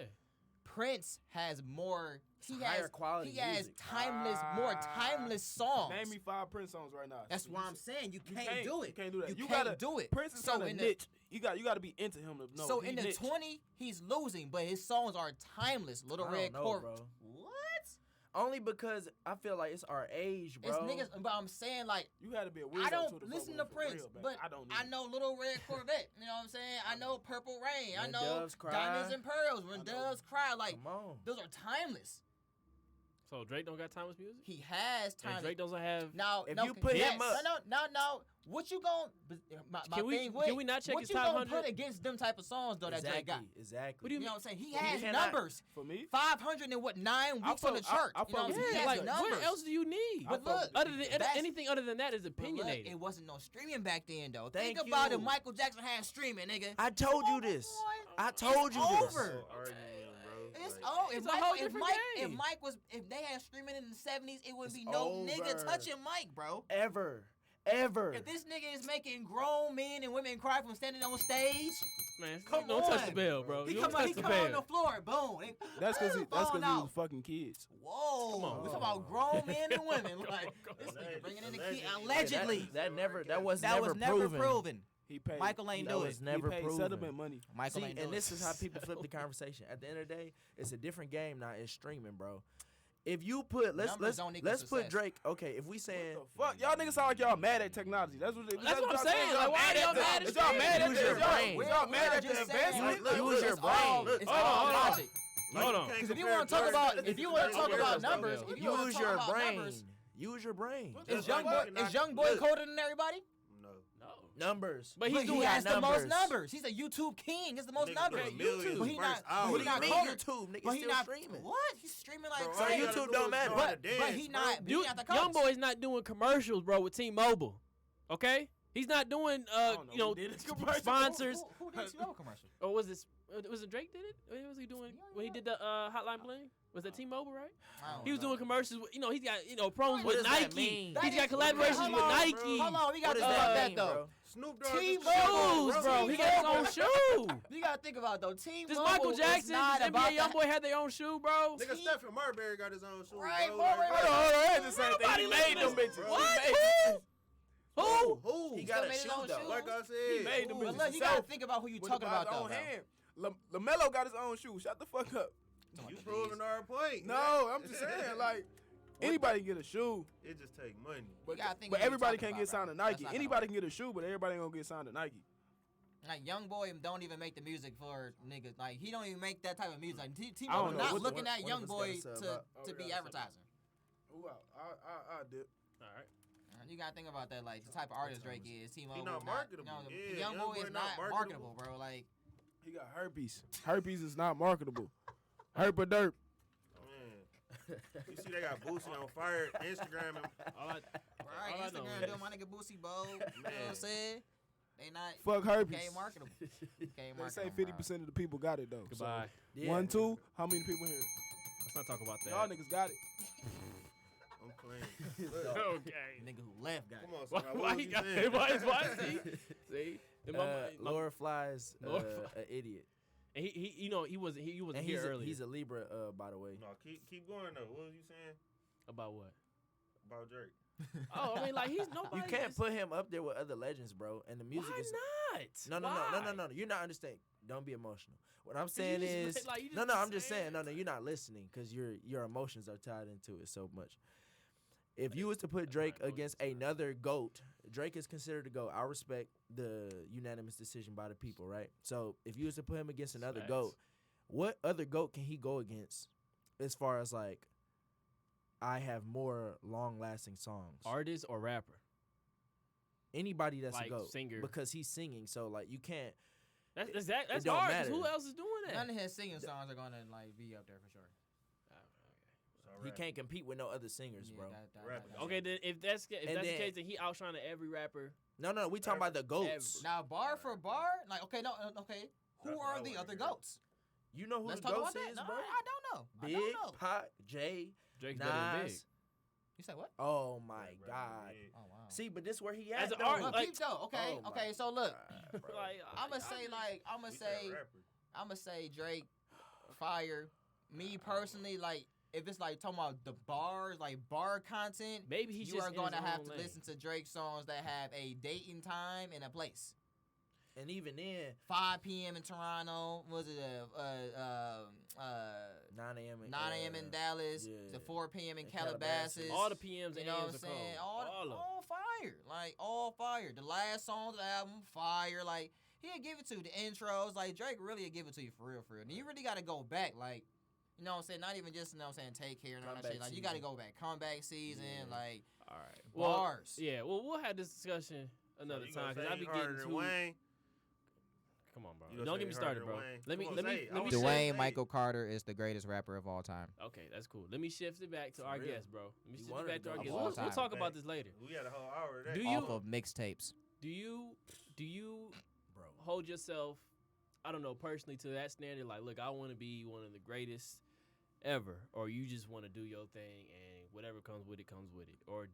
[SPEAKER 2] Prince has more. He
[SPEAKER 6] Higher
[SPEAKER 2] has
[SPEAKER 6] quality
[SPEAKER 2] He has
[SPEAKER 6] music.
[SPEAKER 2] more timeless songs.
[SPEAKER 3] Name me 5 Prince songs right now.
[SPEAKER 2] That's what I'm saying. You can't do it.
[SPEAKER 3] You can't do that.
[SPEAKER 2] You
[SPEAKER 3] You
[SPEAKER 2] can't
[SPEAKER 3] gotta
[SPEAKER 2] do it.
[SPEAKER 3] Prince is
[SPEAKER 2] So
[SPEAKER 3] kind of
[SPEAKER 2] in the-
[SPEAKER 3] niche. You got to be into him to know.
[SPEAKER 2] So
[SPEAKER 3] he
[SPEAKER 2] in the
[SPEAKER 3] niche.
[SPEAKER 2] 20, he's losing, but his songs are timeless. Little
[SPEAKER 6] I
[SPEAKER 2] Red
[SPEAKER 6] don't know,
[SPEAKER 2] Corvette.
[SPEAKER 6] bro.
[SPEAKER 2] What?
[SPEAKER 6] Only because I feel like it's our age, bro.
[SPEAKER 2] It's niggas, but I'm saying like
[SPEAKER 3] You had to be a weirdo
[SPEAKER 2] I
[SPEAKER 3] to
[SPEAKER 2] don't
[SPEAKER 3] fuck
[SPEAKER 2] listen
[SPEAKER 3] with
[SPEAKER 2] to
[SPEAKER 3] him for
[SPEAKER 2] Prince,
[SPEAKER 3] real, baby.
[SPEAKER 2] but
[SPEAKER 3] I don't.
[SPEAKER 2] I know Little Red Corvette. You know what I'm saying? I know Purple Rain. I
[SPEAKER 6] When
[SPEAKER 2] know
[SPEAKER 6] Doves Cry.
[SPEAKER 2] Diamonds and Pearls. When
[SPEAKER 3] I know.
[SPEAKER 2] Doves Cry, like
[SPEAKER 6] Come on.
[SPEAKER 2] those are timeless.
[SPEAKER 1] So Drake don't got timeless music.
[SPEAKER 2] He has
[SPEAKER 1] And
[SPEAKER 2] timeless.
[SPEAKER 1] Drake doesn't have.
[SPEAKER 2] Now,
[SPEAKER 6] If
[SPEAKER 2] no,
[SPEAKER 6] you put
[SPEAKER 2] yes,
[SPEAKER 6] him up-
[SPEAKER 2] no. What you gon' my
[SPEAKER 1] Can we-
[SPEAKER 2] thing
[SPEAKER 1] can
[SPEAKER 2] with,
[SPEAKER 1] we not check
[SPEAKER 2] what
[SPEAKER 1] his
[SPEAKER 2] you
[SPEAKER 1] top
[SPEAKER 2] gonna
[SPEAKER 1] 100?
[SPEAKER 2] put against them type of songs though that Drake got?
[SPEAKER 6] Exactly.
[SPEAKER 1] What do
[SPEAKER 2] You
[SPEAKER 1] you
[SPEAKER 2] know
[SPEAKER 1] mean?
[SPEAKER 2] what I'm saying? He
[SPEAKER 6] You
[SPEAKER 2] has
[SPEAKER 6] cannot-
[SPEAKER 2] numbers.
[SPEAKER 3] For me,
[SPEAKER 2] 500 and what 9 weeks on the chart.
[SPEAKER 3] I
[SPEAKER 2] You know what I'm
[SPEAKER 3] fuck
[SPEAKER 2] saying?
[SPEAKER 3] with
[SPEAKER 2] He
[SPEAKER 1] Yeah,
[SPEAKER 3] you.
[SPEAKER 2] has
[SPEAKER 1] like
[SPEAKER 2] numbers.
[SPEAKER 1] what else do you need?
[SPEAKER 2] But
[SPEAKER 3] I fuck
[SPEAKER 2] look,
[SPEAKER 3] with
[SPEAKER 1] Other than
[SPEAKER 2] that's-
[SPEAKER 1] anything other than that is
[SPEAKER 2] But look,
[SPEAKER 1] opinionated.
[SPEAKER 2] it wasn't no streaming back then though.
[SPEAKER 6] Thank
[SPEAKER 2] Think about
[SPEAKER 6] you.
[SPEAKER 2] it. Michael Jackson had streaming, nigga.
[SPEAKER 6] I told you this. I told you this.
[SPEAKER 2] over.
[SPEAKER 4] Arguing, bro.
[SPEAKER 2] It's
[SPEAKER 4] Like,
[SPEAKER 2] oh,
[SPEAKER 1] It's a whole different
[SPEAKER 2] if
[SPEAKER 1] game.
[SPEAKER 2] Mike was if they had streaming in the 70s, it wouldn't
[SPEAKER 6] It's
[SPEAKER 2] be no
[SPEAKER 6] over.
[SPEAKER 2] nigga touching Mike, bro.
[SPEAKER 6] Ever.
[SPEAKER 2] If this nigga is making grown men and women cry from standing on stage,
[SPEAKER 1] Man,
[SPEAKER 2] Come
[SPEAKER 1] don't touch the
[SPEAKER 2] on.
[SPEAKER 1] bell, bro.
[SPEAKER 2] he
[SPEAKER 1] You
[SPEAKER 2] come
[SPEAKER 1] don't
[SPEAKER 2] out, he
[SPEAKER 1] touch the
[SPEAKER 2] come out on the
[SPEAKER 1] bell.
[SPEAKER 2] floor, boom. They-
[SPEAKER 3] that's because he
[SPEAKER 2] falling
[SPEAKER 3] was
[SPEAKER 2] out.
[SPEAKER 3] fucking kids.
[SPEAKER 2] Whoa,
[SPEAKER 1] Come on.
[SPEAKER 2] we talking about grown men and women.
[SPEAKER 1] Come
[SPEAKER 2] Like
[SPEAKER 1] on,
[SPEAKER 2] this
[SPEAKER 4] come
[SPEAKER 2] nigga
[SPEAKER 4] on.
[SPEAKER 2] bringing in the
[SPEAKER 4] Allegedly.
[SPEAKER 2] kid
[SPEAKER 4] Yeah,
[SPEAKER 2] allegedly.
[SPEAKER 6] That was
[SPEAKER 2] That
[SPEAKER 6] never
[SPEAKER 2] was never
[SPEAKER 6] proven.
[SPEAKER 2] proven.
[SPEAKER 3] He paid.
[SPEAKER 2] Michael ain't
[SPEAKER 6] That
[SPEAKER 2] do
[SPEAKER 6] was
[SPEAKER 2] it.
[SPEAKER 6] never
[SPEAKER 3] he paid
[SPEAKER 6] proven.
[SPEAKER 3] settlement money.
[SPEAKER 2] Michael
[SPEAKER 6] See,
[SPEAKER 2] ain't do
[SPEAKER 6] and
[SPEAKER 2] it.
[SPEAKER 6] this is how people flip the conversation. At the end of the day, it's a different game now. It's streaming, bro. If you put
[SPEAKER 2] Numbers don't equal
[SPEAKER 6] let's put
[SPEAKER 2] success.
[SPEAKER 6] Drake. Okay, if we saying
[SPEAKER 3] Fuck, y'all niggas sound like y'all mad at technology. That's what
[SPEAKER 1] That's what I'm
[SPEAKER 3] y'all
[SPEAKER 1] saying. Like, why are y'all mad at
[SPEAKER 3] Is y'all mad at
[SPEAKER 6] Use
[SPEAKER 3] the
[SPEAKER 6] your brain.
[SPEAKER 3] Y'all mad at the
[SPEAKER 2] just saying,
[SPEAKER 3] advancement?
[SPEAKER 6] Look, use your
[SPEAKER 2] it's all,
[SPEAKER 6] brain.
[SPEAKER 2] it's
[SPEAKER 1] Hold
[SPEAKER 2] all
[SPEAKER 1] on, hold on.
[SPEAKER 2] logic.
[SPEAKER 1] Hold on.
[SPEAKER 2] Because if you want to talk about, if you want to talk about numbers, if you want to
[SPEAKER 6] Use
[SPEAKER 2] talk
[SPEAKER 6] your
[SPEAKER 2] about
[SPEAKER 6] brain.
[SPEAKER 2] numbers,
[SPEAKER 6] Use your brain.
[SPEAKER 2] is
[SPEAKER 4] Just like
[SPEAKER 2] Young Boy
[SPEAKER 4] look.
[SPEAKER 2] colder than everybody?
[SPEAKER 4] No.
[SPEAKER 1] No.
[SPEAKER 6] Numbers.
[SPEAKER 1] But he's
[SPEAKER 2] He
[SPEAKER 1] doing
[SPEAKER 2] has the most
[SPEAKER 6] numbers.
[SPEAKER 2] numbers. He's a YouTube king. He's the most
[SPEAKER 4] Nigga
[SPEAKER 2] numbers.
[SPEAKER 4] got millions
[SPEAKER 2] But he
[SPEAKER 4] first
[SPEAKER 2] not.
[SPEAKER 4] hour.
[SPEAKER 2] But
[SPEAKER 6] What
[SPEAKER 2] he
[SPEAKER 6] do
[SPEAKER 2] not
[SPEAKER 6] you
[SPEAKER 2] colder.
[SPEAKER 6] mean YouTube? Nigga
[SPEAKER 2] But he
[SPEAKER 6] still
[SPEAKER 2] not.
[SPEAKER 6] streaming.
[SPEAKER 2] What? He's streaming like
[SPEAKER 4] Bro,
[SPEAKER 6] So
[SPEAKER 4] all you
[SPEAKER 2] crazy.
[SPEAKER 4] gotta
[SPEAKER 6] YouTube
[SPEAKER 4] do
[SPEAKER 6] don't
[SPEAKER 4] is
[SPEAKER 6] matter.
[SPEAKER 4] know how to
[SPEAKER 2] But
[SPEAKER 4] dance,
[SPEAKER 2] he
[SPEAKER 4] bro.
[SPEAKER 2] not. But he not the
[SPEAKER 1] Young
[SPEAKER 2] coach.
[SPEAKER 1] Boy's not doing commercials, bro, with T-Mobile. Okay? He's not doing you know, sponsors.
[SPEAKER 2] Who did T-Mobile commercial?
[SPEAKER 1] Or was it Drake did it? What was he doing when he did the Hotline Bling? Was that T-Mobile, right?
[SPEAKER 2] I don't
[SPEAKER 1] He was
[SPEAKER 2] know.
[SPEAKER 1] doing commercials with, you know, he's got, you know, promos
[SPEAKER 6] What
[SPEAKER 1] with
[SPEAKER 6] does that
[SPEAKER 1] Nike.
[SPEAKER 6] mean?
[SPEAKER 1] He's got
[SPEAKER 2] That is-
[SPEAKER 1] collaborations
[SPEAKER 2] hold
[SPEAKER 1] with
[SPEAKER 2] on,
[SPEAKER 1] Nike.
[SPEAKER 2] Hold on, we got
[SPEAKER 6] What
[SPEAKER 2] to
[SPEAKER 6] does
[SPEAKER 2] think about
[SPEAKER 6] that
[SPEAKER 2] that
[SPEAKER 6] mean,
[SPEAKER 2] though.
[SPEAKER 6] bro?
[SPEAKER 4] Snoop Dogg.
[SPEAKER 2] T-Mobile,
[SPEAKER 1] Shoes, bro. He got his own shoe.
[SPEAKER 2] You gotta think about it, though. T-Mobile
[SPEAKER 1] Does Michael
[SPEAKER 2] is
[SPEAKER 1] Jackson,
[SPEAKER 2] not
[SPEAKER 1] does
[SPEAKER 2] about
[SPEAKER 1] NBA
[SPEAKER 2] that.
[SPEAKER 1] YoungBoy have their own shoe, bro?
[SPEAKER 4] Nigga, Stephen Marbury got his own shoes.
[SPEAKER 2] Right,
[SPEAKER 4] bro.
[SPEAKER 2] boy,
[SPEAKER 4] Like,
[SPEAKER 2] right,
[SPEAKER 3] Hold on, hold on. That's the same thing.
[SPEAKER 1] Nobody
[SPEAKER 3] He made them
[SPEAKER 1] listens.
[SPEAKER 3] bitches.
[SPEAKER 1] What?
[SPEAKER 3] He made
[SPEAKER 1] Who?
[SPEAKER 4] Who?
[SPEAKER 6] He
[SPEAKER 2] He
[SPEAKER 6] got
[SPEAKER 2] still
[SPEAKER 6] a
[SPEAKER 2] made his
[SPEAKER 6] shoe
[SPEAKER 2] own
[SPEAKER 6] though.
[SPEAKER 2] shoes.
[SPEAKER 4] Like I
[SPEAKER 3] He
[SPEAKER 4] said.
[SPEAKER 3] made them
[SPEAKER 2] But
[SPEAKER 3] bitches
[SPEAKER 2] look, you gotta
[SPEAKER 3] himself
[SPEAKER 2] think about who you
[SPEAKER 3] with
[SPEAKER 2] talking
[SPEAKER 3] the
[SPEAKER 2] about though.
[SPEAKER 3] own
[SPEAKER 2] bro.
[SPEAKER 3] hand. LaMelo got his own shoe. Shut the fuck up.
[SPEAKER 4] You proving our point.
[SPEAKER 3] No, I'm just saying, like, anybody can get a shoe,
[SPEAKER 4] It just take money.
[SPEAKER 2] You gotta think
[SPEAKER 3] but
[SPEAKER 2] of who you
[SPEAKER 3] everybody
[SPEAKER 2] talking
[SPEAKER 3] can't get
[SPEAKER 2] about,
[SPEAKER 3] signed to
[SPEAKER 2] bro. That's
[SPEAKER 3] Nike.
[SPEAKER 2] not gonna
[SPEAKER 3] Anybody can get a shoe, but everybody ain't gonna get signed to Nike.
[SPEAKER 2] Like Young Boy don't even make the music for niggas. Like he don't even make that type of music. Like
[SPEAKER 3] I
[SPEAKER 2] T-Mobile
[SPEAKER 3] don't know.
[SPEAKER 2] not
[SPEAKER 3] What-
[SPEAKER 2] looking at
[SPEAKER 6] one
[SPEAKER 2] Young
[SPEAKER 6] of us
[SPEAKER 2] Boy
[SPEAKER 6] gotta sub out.
[SPEAKER 3] Oh,
[SPEAKER 2] to
[SPEAKER 3] we
[SPEAKER 2] be
[SPEAKER 3] gotta sub
[SPEAKER 2] advertising.
[SPEAKER 3] Ooh, I dip.
[SPEAKER 1] All right.
[SPEAKER 2] You gotta think about that. Like the type of artist Drake is. T-Mobile
[SPEAKER 4] not
[SPEAKER 2] is
[SPEAKER 4] marketable.
[SPEAKER 2] Not, you know,
[SPEAKER 4] Yeah,
[SPEAKER 2] Young Boy is not marketable,
[SPEAKER 4] marketable.
[SPEAKER 2] bro. Like
[SPEAKER 3] He got herpes. Herpes is not marketable. Herpa derp.
[SPEAKER 4] Man. You see they got Boosie on fire, Instagram, and
[SPEAKER 1] All I,
[SPEAKER 2] right,
[SPEAKER 1] all I know
[SPEAKER 2] Instagram
[SPEAKER 1] is-
[SPEAKER 2] doing my nigga Boosie Bo. You know what I'm
[SPEAKER 4] Man.
[SPEAKER 2] saying? They not
[SPEAKER 3] Fuck herpes.
[SPEAKER 2] game marketable. Game
[SPEAKER 3] They
[SPEAKER 2] marketable.
[SPEAKER 3] say 50% of the people got it though. So,
[SPEAKER 1] Goodbye.
[SPEAKER 6] Yeah.
[SPEAKER 3] 1, 2. How many people here?
[SPEAKER 1] Let's not talk about that.
[SPEAKER 3] Y'all niggas got it.
[SPEAKER 4] I'm playing. Look,
[SPEAKER 1] Okay.
[SPEAKER 2] Nigga who left got it.
[SPEAKER 4] come on,
[SPEAKER 1] Why,
[SPEAKER 4] son. What
[SPEAKER 1] why
[SPEAKER 4] was
[SPEAKER 1] he
[SPEAKER 4] you
[SPEAKER 1] got
[SPEAKER 4] saying?
[SPEAKER 1] why see? And
[SPEAKER 6] Laura Fly's
[SPEAKER 1] Laura
[SPEAKER 6] an idiot.
[SPEAKER 1] and he you know he wasn't
[SPEAKER 6] And
[SPEAKER 1] here earlier.
[SPEAKER 6] he's a Libra, by the way.
[SPEAKER 4] No, keep going though. What was you saying
[SPEAKER 1] About what?
[SPEAKER 4] about Drake?
[SPEAKER 1] Oh, I mean, like he's nobody.
[SPEAKER 6] You can't put him up there with other legends, bro. And the music
[SPEAKER 1] Why
[SPEAKER 6] is
[SPEAKER 1] not?
[SPEAKER 6] no. You're not understanding. Don't be emotional. What I'm saying
[SPEAKER 1] you
[SPEAKER 6] is
[SPEAKER 1] just- like, you
[SPEAKER 6] no.
[SPEAKER 1] just
[SPEAKER 6] I'm just saying
[SPEAKER 1] saying.
[SPEAKER 6] no. You're not listening because your emotions are tied into it so much. If you was to put Drake against another GOAT, Drake is considered a GOAT. I respect the unanimous decision by the people, right? So if you was to put him against another
[SPEAKER 1] Facts.
[SPEAKER 6] GOAT, what other GOAT can he go against as far as like I have more long lasting songs?
[SPEAKER 1] Artist or rapper?
[SPEAKER 6] Anybody that's
[SPEAKER 1] Like
[SPEAKER 6] a GOAT.
[SPEAKER 1] singer.
[SPEAKER 6] Because he's singing, so like you can't
[SPEAKER 1] That's
[SPEAKER 6] it don't
[SPEAKER 1] hard. 'Cause who
[SPEAKER 6] matter.
[SPEAKER 1] else is doing that?
[SPEAKER 2] None of his singing songs are gonna like be up there for sure.
[SPEAKER 6] he can't compete with no other singers, bro.
[SPEAKER 1] Okay, then if that's the
[SPEAKER 6] then-
[SPEAKER 1] case, then he outshining every rapper.
[SPEAKER 6] No, we talking about the GOATs.
[SPEAKER 2] Now, bar for bar, like okay, no, okay. Who
[SPEAKER 4] That's what I
[SPEAKER 2] are the
[SPEAKER 4] wanna
[SPEAKER 2] other
[SPEAKER 4] hear.
[SPEAKER 2] goats?
[SPEAKER 6] You know who
[SPEAKER 2] Let's
[SPEAKER 6] the
[SPEAKER 2] talk
[SPEAKER 6] GOATs
[SPEAKER 2] about that.
[SPEAKER 6] is,
[SPEAKER 2] No,
[SPEAKER 6] bro?
[SPEAKER 2] I don't know. I
[SPEAKER 6] Big,
[SPEAKER 2] don't know.
[SPEAKER 6] Pac, Jay,
[SPEAKER 1] Drake's better than Big.
[SPEAKER 6] Nas.
[SPEAKER 2] You said what?
[SPEAKER 6] Oh my God.
[SPEAKER 2] Oh wow.
[SPEAKER 6] See, but this where he
[SPEAKER 1] As
[SPEAKER 6] at
[SPEAKER 1] an
[SPEAKER 6] though.
[SPEAKER 1] art-
[SPEAKER 2] Well,
[SPEAKER 1] like-
[SPEAKER 2] peep though. Okay,
[SPEAKER 6] Oh,
[SPEAKER 2] okay.
[SPEAKER 6] my
[SPEAKER 2] So look,
[SPEAKER 6] God, bro.
[SPEAKER 1] Like,
[SPEAKER 2] I'ma say Drake, fire. Me personally, like if it's like talking about the bars, like bar content,
[SPEAKER 1] maybe he's
[SPEAKER 2] you
[SPEAKER 1] just
[SPEAKER 2] are
[SPEAKER 1] in
[SPEAKER 2] going to
[SPEAKER 1] his
[SPEAKER 2] have
[SPEAKER 1] own
[SPEAKER 2] to
[SPEAKER 1] lane.
[SPEAKER 2] listen to Drake songs that have a date and time and a place.
[SPEAKER 6] And even then,
[SPEAKER 2] 5 p.m. in Toronto. Was it
[SPEAKER 6] 9 a.m.
[SPEAKER 2] 9 a.m. in Dallas?
[SPEAKER 6] yeah.
[SPEAKER 2] To 4 p.m. in
[SPEAKER 6] In
[SPEAKER 2] Calabasas.
[SPEAKER 6] Calabasas.
[SPEAKER 1] All the PMs
[SPEAKER 2] You
[SPEAKER 1] and
[SPEAKER 2] know what I'm
[SPEAKER 1] AMs are
[SPEAKER 2] saying?
[SPEAKER 1] cold. All of them.
[SPEAKER 2] All fire. Like, all fire. The last song of the album, fire. Like, he'll give it to you. The intros, like, Drake really will give it to you for real, for real. And you really got to go back, like, you know what I'm saying? Not even just, you know what I'm saying, take care and all that
[SPEAKER 6] Comeback
[SPEAKER 2] shit. Like, you got to
[SPEAKER 6] season.
[SPEAKER 2] go back. Comeback season,
[SPEAKER 6] Yeah.
[SPEAKER 2] like,
[SPEAKER 1] All right. Well,
[SPEAKER 2] bars.
[SPEAKER 1] yeah. Well, we'll have this discussion another time because I be getting too.
[SPEAKER 4] Wayne.
[SPEAKER 1] Come on, bro.
[SPEAKER 4] You gonna
[SPEAKER 1] Don't
[SPEAKER 4] say
[SPEAKER 1] get me
[SPEAKER 4] he
[SPEAKER 1] started,
[SPEAKER 4] harder
[SPEAKER 1] bro.
[SPEAKER 4] than Wayne?
[SPEAKER 1] Let me
[SPEAKER 4] Come
[SPEAKER 1] let
[SPEAKER 4] on,
[SPEAKER 1] me
[SPEAKER 4] say it.
[SPEAKER 1] let me
[SPEAKER 4] I
[SPEAKER 1] shift-
[SPEAKER 4] wanna say
[SPEAKER 2] Dwayne
[SPEAKER 4] it.
[SPEAKER 2] Michael Carter is the greatest rapper of all time.
[SPEAKER 1] Okay, that's cool. Let me shift it back to
[SPEAKER 6] For
[SPEAKER 1] our
[SPEAKER 6] real.
[SPEAKER 1] guest, bro. Let me
[SPEAKER 6] You
[SPEAKER 1] shift
[SPEAKER 6] wanted
[SPEAKER 1] it back
[SPEAKER 6] to
[SPEAKER 1] to our
[SPEAKER 6] go
[SPEAKER 1] guest.
[SPEAKER 2] of all
[SPEAKER 1] We'll
[SPEAKER 2] time.
[SPEAKER 1] talk about this later.
[SPEAKER 4] We had a whole hour of that.
[SPEAKER 1] Do you-
[SPEAKER 2] Off of mixtapes.
[SPEAKER 1] Do you
[SPEAKER 6] bro.
[SPEAKER 1] hold yourself, I don't know, personally to that standard? Like, look, I want to be one of the greatest ever, or you just want to do your thing and whatever comes with it comes with it, or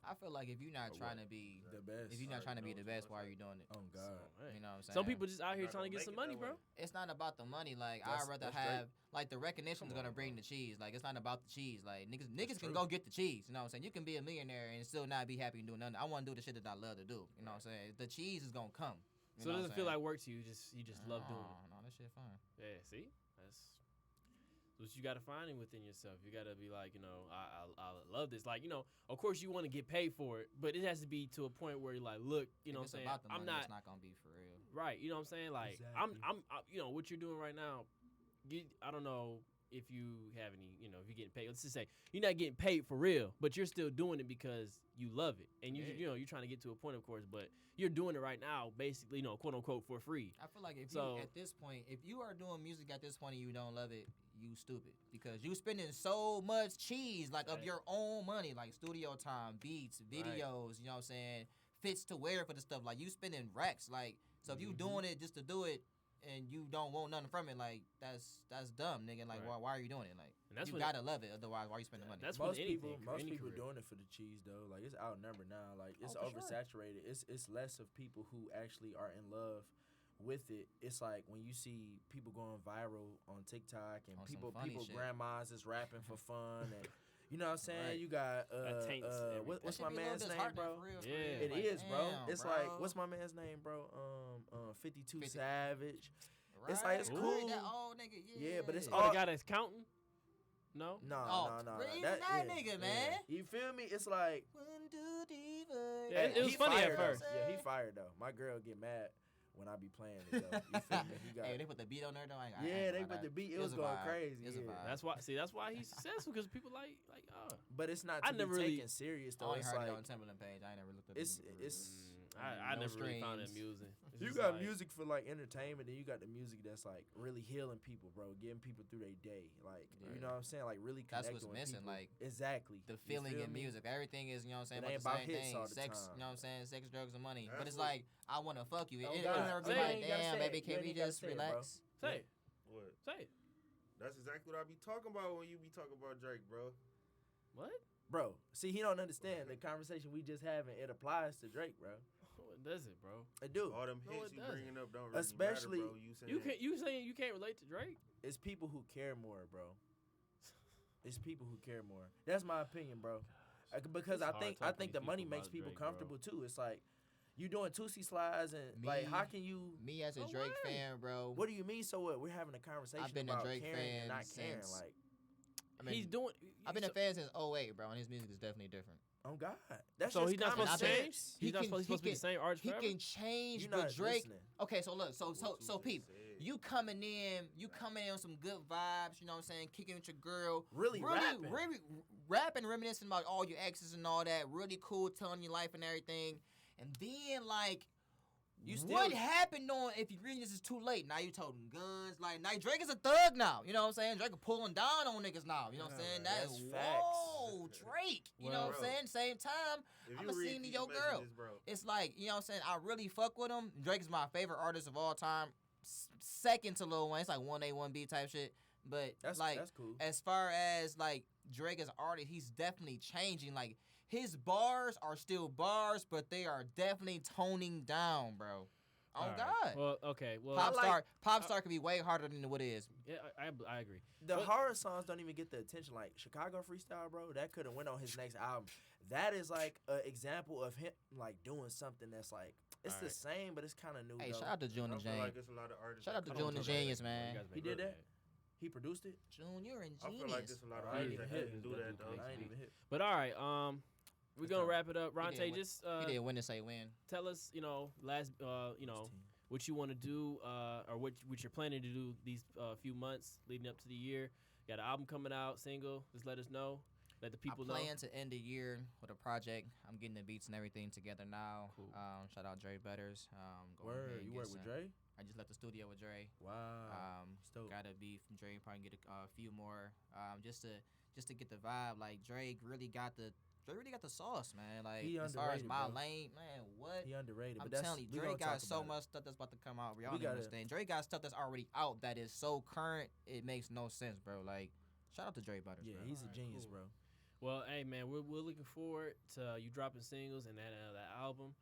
[SPEAKER 2] I feel like if you're not
[SPEAKER 1] Or
[SPEAKER 2] trying
[SPEAKER 1] what?
[SPEAKER 2] to be,
[SPEAKER 6] The best.
[SPEAKER 2] if you're not trying to be the best, why are you doing it?
[SPEAKER 6] Oh God.
[SPEAKER 1] so, hey.
[SPEAKER 2] You know what I'm saying?
[SPEAKER 1] Some people just out here
[SPEAKER 4] Not
[SPEAKER 1] trying to
[SPEAKER 4] gonna
[SPEAKER 1] get some
[SPEAKER 4] make it
[SPEAKER 1] money,
[SPEAKER 4] that
[SPEAKER 1] bro.
[SPEAKER 4] way.
[SPEAKER 2] It's not about the money. Like
[SPEAKER 6] That's-
[SPEAKER 2] I'd rather
[SPEAKER 6] that's
[SPEAKER 2] have like the recognition is
[SPEAKER 1] Come
[SPEAKER 2] gonna
[SPEAKER 1] on,
[SPEAKER 2] bring
[SPEAKER 1] bro.
[SPEAKER 2] the cheese. Like it's not about the cheese. Like niggas can
[SPEAKER 1] true.
[SPEAKER 2] go get the cheese. You know what I'm saying? You can be a millionaire and still not be happy and doing nothing. I want to do the shit that I love to do. You know what I'm saying? The cheese is gonna come. You
[SPEAKER 1] So
[SPEAKER 2] know
[SPEAKER 1] it
[SPEAKER 2] what
[SPEAKER 1] doesn't
[SPEAKER 2] I'm
[SPEAKER 1] feel
[SPEAKER 2] saying?
[SPEAKER 1] like work to you. You just love doing it.
[SPEAKER 2] No, that shit fine.
[SPEAKER 1] Yeah, see, that's what you got to find it within yourself. You got to be like, I love this. Like, of course you want to get paid for it, but it has to be to a point where you're like, look, you know
[SPEAKER 2] If
[SPEAKER 1] what
[SPEAKER 2] it's
[SPEAKER 1] I'm saying?
[SPEAKER 2] about the
[SPEAKER 1] I'm
[SPEAKER 2] money,
[SPEAKER 1] not
[SPEAKER 2] It's not gonna be for real.
[SPEAKER 1] right. You know what I'm saying? Like,
[SPEAKER 6] Exactly.
[SPEAKER 1] what you're doing right now. I don't know if you have any, if you're getting paid. Let's just say you're not getting paid for real, but you're still doing it because you love it, and you're trying to get to a point, of course, but you're doing it right now, basically, quote unquote, for free.
[SPEAKER 2] I feel like if
[SPEAKER 1] So-
[SPEAKER 2] you at this point, if you are doing music at this point and you don't love it, you stupid because you spending so much cheese like of
[SPEAKER 1] Right.
[SPEAKER 2] your own money, like studio time, beats,
[SPEAKER 1] Right.
[SPEAKER 2] videos. You know what I'm saying? Fits to wear for the stuff. Like you spending racks. Like so, if you doing it just to do it and you don't want nothing from it, like that's dumb, nigga. Like
[SPEAKER 1] Right.
[SPEAKER 2] why are you doing it? Like
[SPEAKER 1] And that's
[SPEAKER 2] you
[SPEAKER 1] when
[SPEAKER 2] gotta love it, otherwise why you spending money?
[SPEAKER 1] That's
[SPEAKER 6] Most
[SPEAKER 1] with
[SPEAKER 6] people,
[SPEAKER 1] anything,
[SPEAKER 6] most
[SPEAKER 1] any
[SPEAKER 6] people
[SPEAKER 1] career.
[SPEAKER 6] doing it for the cheese though. Like it's outnumbered now. Like it's
[SPEAKER 2] Oh, for sure.
[SPEAKER 6] oversaturated. It's less of people who actually are in love with it. It's like when you see people going viral on TikTok and
[SPEAKER 2] On some funny
[SPEAKER 6] people
[SPEAKER 2] shit.
[SPEAKER 6] grandmas is rapping for fun and you know what I'm saying.
[SPEAKER 1] Right.
[SPEAKER 6] You got
[SPEAKER 1] That taints everything.
[SPEAKER 6] what's
[SPEAKER 2] That shit
[SPEAKER 6] my
[SPEAKER 2] be a little
[SPEAKER 6] man's name,
[SPEAKER 2] disheartening
[SPEAKER 6] bro?
[SPEAKER 2] for real, for
[SPEAKER 1] Yeah.
[SPEAKER 2] real.
[SPEAKER 6] It
[SPEAKER 2] Like,
[SPEAKER 6] is, bro.
[SPEAKER 2] damn,
[SPEAKER 6] It's
[SPEAKER 2] bro.
[SPEAKER 6] like what's my man's name, bro? 52
[SPEAKER 2] 50.
[SPEAKER 6] Savage.
[SPEAKER 2] Right,
[SPEAKER 6] it's like, it's
[SPEAKER 2] right,
[SPEAKER 6] cool.
[SPEAKER 2] That old nigga,
[SPEAKER 6] Yeah, but it's
[SPEAKER 1] Oh,
[SPEAKER 6] all-
[SPEAKER 1] the guy that's counting? No.
[SPEAKER 6] No,
[SPEAKER 2] Oh,
[SPEAKER 6] no.
[SPEAKER 2] even that nigga, man.
[SPEAKER 6] You feel me? It's like
[SPEAKER 2] One, two, three, four.
[SPEAKER 1] Yeah, it was
[SPEAKER 6] he
[SPEAKER 1] funny at
[SPEAKER 6] fired, though.
[SPEAKER 1] first.
[SPEAKER 6] Yeah, he fired though. My girl get mad when I be playing it though. You feel me? He got
[SPEAKER 2] Hey, they put the beat on there though. I
[SPEAKER 6] yeah,
[SPEAKER 2] ain't
[SPEAKER 6] they
[SPEAKER 2] gonna
[SPEAKER 6] put
[SPEAKER 2] lie,
[SPEAKER 6] the beat. It
[SPEAKER 2] that-
[SPEAKER 6] was
[SPEAKER 2] a
[SPEAKER 6] going
[SPEAKER 2] vibe.
[SPEAKER 6] crazy.
[SPEAKER 2] It's a
[SPEAKER 6] Yeah.
[SPEAKER 2] vibe.
[SPEAKER 1] That's why he's successful because people like
[SPEAKER 6] But it's not
[SPEAKER 1] I
[SPEAKER 6] to
[SPEAKER 1] never
[SPEAKER 6] be
[SPEAKER 1] really-
[SPEAKER 6] taken serious
[SPEAKER 2] I
[SPEAKER 6] though.
[SPEAKER 2] only
[SPEAKER 6] It's
[SPEAKER 2] heard
[SPEAKER 6] like
[SPEAKER 2] it on Timberland page. I ain't never looked at
[SPEAKER 6] it's
[SPEAKER 2] the nigga for
[SPEAKER 6] it's.
[SPEAKER 2] real.
[SPEAKER 1] I
[SPEAKER 2] No
[SPEAKER 1] never really found it
[SPEAKER 2] streams.
[SPEAKER 1] amusing. It's
[SPEAKER 6] You
[SPEAKER 1] just
[SPEAKER 6] got
[SPEAKER 1] like-
[SPEAKER 6] music for like entertainment, and you got the music that's like really healing people, bro. Getting people through their day, like you
[SPEAKER 2] Yeah.
[SPEAKER 6] know what I'm saying, like really
[SPEAKER 2] That's
[SPEAKER 6] connecting
[SPEAKER 2] what's
[SPEAKER 6] with
[SPEAKER 2] missing,
[SPEAKER 6] people.
[SPEAKER 2] like,
[SPEAKER 6] exactly
[SPEAKER 2] The
[SPEAKER 6] You
[SPEAKER 2] feeling
[SPEAKER 6] feel
[SPEAKER 2] in
[SPEAKER 6] me?
[SPEAKER 2] music, everything is, you know what I'm saying,
[SPEAKER 6] It
[SPEAKER 2] about
[SPEAKER 6] ain't
[SPEAKER 2] the
[SPEAKER 6] about
[SPEAKER 2] same
[SPEAKER 6] hits
[SPEAKER 2] thing.
[SPEAKER 6] all the
[SPEAKER 2] Sex,
[SPEAKER 6] time.
[SPEAKER 2] you know what I'm saying, sex, drugs, and money.
[SPEAKER 4] That's
[SPEAKER 2] But it's
[SPEAKER 4] what-
[SPEAKER 2] like I want to fuck you.
[SPEAKER 6] Oh,
[SPEAKER 2] It
[SPEAKER 6] God.
[SPEAKER 2] never be
[SPEAKER 1] Say it.
[SPEAKER 2] like,
[SPEAKER 6] You gotta
[SPEAKER 2] damn,
[SPEAKER 6] say
[SPEAKER 2] baby,
[SPEAKER 6] it.
[SPEAKER 2] can
[SPEAKER 6] You
[SPEAKER 2] we
[SPEAKER 6] ain't gotta
[SPEAKER 2] just
[SPEAKER 6] say it, bro.
[SPEAKER 2] relax?
[SPEAKER 1] Say it.
[SPEAKER 4] What?
[SPEAKER 1] Say it.
[SPEAKER 4] That's exactly what I be talking about when you be talking about Drake, bro.
[SPEAKER 1] What?
[SPEAKER 6] Bro, see, he don't understand the conversation we just having. It applies to Drake, bro.
[SPEAKER 1] What does it, bro?
[SPEAKER 6] I do.
[SPEAKER 4] All them
[SPEAKER 1] No,
[SPEAKER 4] hits
[SPEAKER 1] it
[SPEAKER 4] you
[SPEAKER 1] doesn't.
[SPEAKER 4] bringing up don't really
[SPEAKER 6] Especially-
[SPEAKER 4] matter, bro.
[SPEAKER 1] You saying you can't relate to Drake?
[SPEAKER 6] It's people who care more, bro. It's people who care more. That's my opinion, bro. Because
[SPEAKER 1] It's
[SPEAKER 6] I
[SPEAKER 1] hard
[SPEAKER 6] think
[SPEAKER 1] talking to
[SPEAKER 6] the
[SPEAKER 1] these
[SPEAKER 6] money
[SPEAKER 1] people
[SPEAKER 6] makes
[SPEAKER 1] about
[SPEAKER 6] people
[SPEAKER 1] Drake, bro.
[SPEAKER 6] comfortable too. It's like you doing Tootsie slides and like how can you?
[SPEAKER 2] Me as a
[SPEAKER 1] So
[SPEAKER 2] Drake
[SPEAKER 1] what?
[SPEAKER 2] fan, bro.
[SPEAKER 6] What do you mean? So what? We're having a conversation
[SPEAKER 2] I've been a
[SPEAKER 6] about
[SPEAKER 2] Drake
[SPEAKER 6] caring
[SPEAKER 2] fan
[SPEAKER 6] and not caring.
[SPEAKER 2] since-
[SPEAKER 6] Like,
[SPEAKER 2] I mean,
[SPEAKER 1] He's doing.
[SPEAKER 2] I've been a fan since '08, bro, and his music is definitely different.
[SPEAKER 6] oh God, that's
[SPEAKER 1] So
[SPEAKER 6] just
[SPEAKER 1] he's not
[SPEAKER 6] common
[SPEAKER 1] supposed to
[SPEAKER 2] And I
[SPEAKER 1] change.
[SPEAKER 6] sense.
[SPEAKER 1] He's not supposed to be the same artist
[SPEAKER 2] He
[SPEAKER 1] forever.
[SPEAKER 2] can change,
[SPEAKER 6] You're
[SPEAKER 2] but
[SPEAKER 6] not
[SPEAKER 2] Drake.
[SPEAKER 6] listening.
[SPEAKER 2] Okay, so look, so
[SPEAKER 4] What you
[SPEAKER 2] peep.
[SPEAKER 4] just said.
[SPEAKER 2] You coming in on some good vibes, you know what I'm saying? Kicking with your girl.
[SPEAKER 6] Really rapping.
[SPEAKER 2] Really rapping, reminiscing about all your exes and all that. Really cool, telling your life and everything. And then, like,
[SPEAKER 6] You still-
[SPEAKER 2] what happened on, if you reading this is too late, now you toting guns. Like, now Drake is a thug now. You know what I'm saying? Drake is pulling down on niggas now. You know what I'm saying?
[SPEAKER 6] That's
[SPEAKER 2] That's
[SPEAKER 6] facts.
[SPEAKER 2] whoa, Drake. You know what I'm
[SPEAKER 4] Bro.
[SPEAKER 2] saying? Same time,
[SPEAKER 4] If
[SPEAKER 2] I'm
[SPEAKER 4] you
[SPEAKER 2] a
[SPEAKER 4] read
[SPEAKER 2] scene to
[SPEAKER 4] these
[SPEAKER 2] your girl.
[SPEAKER 4] messages, bro,
[SPEAKER 2] It's like, you know what I'm saying? I really fuck with him. Drake is my favorite artist of all time. Second to Lil Wayne. It's like 1A, 1B type shit. But
[SPEAKER 6] That's
[SPEAKER 2] like,
[SPEAKER 6] that's cool.
[SPEAKER 2] as far as like Drake as an artist, he's definitely changing. Like, his bars are still bars, but they are definitely toning down, bro. Oh
[SPEAKER 1] All right.
[SPEAKER 2] God.
[SPEAKER 1] Well, okay. Well,
[SPEAKER 2] Pop star can be way harder than what it is.
[SPEAKER 1] yeah, I agree.
[SPEAKER 6] The
[SPEAKER 1] But-
[SPEAKER 6] horror songs don't even get the attention like Chicago Freestyle, bro. That could have went on his next album. That is like an example of him like doing something that's like it's the
[SPEAKER 1] Alright.
[SPEAKER 6] same, but it's kind of new.
[SPEAKER 2] Hey,
[SPEAKER 6] though.
[SPEAKER 2] shout out to June
[SPEAKER 4] I
[SPEAKER 2] and
[SPEAKER 4] feel
[SPEAKER 2] Jane.
[SPEAKER 4] like it's a lot of artists.
[SPEAKER 2] Shout
[SPEAKER 4] that
[SPEAKER 2] out to
[SPEAKER 4] come
[SPEAKER 2] June
[SPEAKER 4] up
[SPEAKER 2] and
[SPEAKER 4] with
[SPEAKER 2] Genius,
[SPEAKER 4] that.
[SPEAKER 2] man.
[SPEAKER 1] You guys
[SPEAKER 6] He
[SPEAKER 1] make
[SPEAKER 6] did
[SPEAKER 1] it.
[SPEAKER 6] that? He produced it.
[SPEAKER 2] June, you're in
[SPEAKER 4] I
[SPEAKER 2] genius.
[SPEAKER 4] feel like there's a lot of
[SPEAKER 6] I ain't
[SPEAKER 4] artists
[SPEAKER 6] even
[SPEAKER 4] that
[SPEAKER 6] hit.
[SPEAKER 4] can do that though.
[SPEAKER 6] I ain't even hit.
[SPEAKER 1] But all right, we're
[SPEAKER 6] It's
[SPEAKER 1] gonna
[SPEAKER 6] time.
[SPEAKER 1] wrap it up.
[SPEAKER 2] He
[SPEAKER 1] Ronte,
[SPEAKER 2] did win.
[SPEAKER 1] just
[SPEAKER 2] He did win to say win.
[SPEAKER 1] tell us, last, what you want to do, or what you're planning to do these few months leading up to the year. Got an album coming out, single. Just let us know. Let the people
[SPEAKER 2] I
[SPEAKER 1] know.
[SPEAKER 2] plan to end the year with a project. I'm getting the beats and everything together now.
[SPEAKER 1] Cool.
[SPEAKER 2] Shout out Dre Butters. Go ahead
[SPEAKER 6] Word,
[SPEAKER 2] and
[SPEAKER 6] you
[SPEAKER 2] get
[SPEAKER 6] work with
[SPEAKER 2] some-
[SPEAKER 6] Dre?
[SPEAKER 2] I just left the studio with Dre.
[SPEAKER 6] Wow. Dope.
[SPEAKER 2] Got a beat from Dre. Probably get a few more. Just to get the vibe. Like Drake really got the sauce, man. Like
[SPEAKER 6] He
[SPEAKER 2] as far as
[SPEAKER 6] underrated,
[SPEAKER 2] my
[SPEAKER 6] bro.
[SPEAKER 2] lane, man, what?
[SPEAKER 6] He underrated,
[SPEAKER 2] I'm
[SPEAKER 6] but that's
[SPEAKER 2] telling you,
[SPEAKER 6] we
[SPEAKER 2] Drake
[SPEAKER 6] gonna
[SPEAKER 2] got
[SPEAKER 6] talk
[SPEAKER 2] so
[SPEAKER 6] about it.
[SPEAKER 2] much stuff that's about to come out. Y'all
[SPEAKER 6] We
[SPEAKER 2] don't even
[SPEAKER 6] gotta-
[SPEAKER 2] understand. Drake got stuff that's already out that is so current, it makes no sense, bro. Like, shout out to Dre Butters,
[SPEAKER 6] Yeah,
[SPEAKER 2] bro.
[SPEAKER 6] he's a genius, bro.
[SPEAKER 1] Well, hey man, we're looking forward to you dropping singles and that album.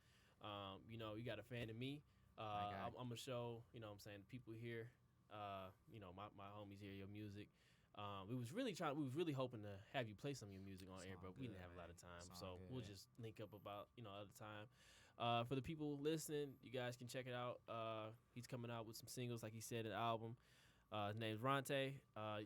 [SPEAKER 1] You got a fan of me.
[SPEAKER 2] guy.
[SPEAKER 1] I'm gonna show, what I'm saying, people here, my homies hear your music. We was really hoping to have you play some of your music on air,
[SPEAKER 2] Sound
[SPEAKER 1] but we
[SPEAKER 2] good,
[SPEAKER 1] didn't have a lot of
[SPEAKER 2] man.
[SPEAKER 1] time.
[SPEAKER 2] Sound
[SPEAKER 1] So we'll
[SPEAKER 2] good.
[SPEAKER 1] just link up about, other time. For the people listening, you guys can check it out. He's coming out with some singles, like he said, an album. His name's Ronte.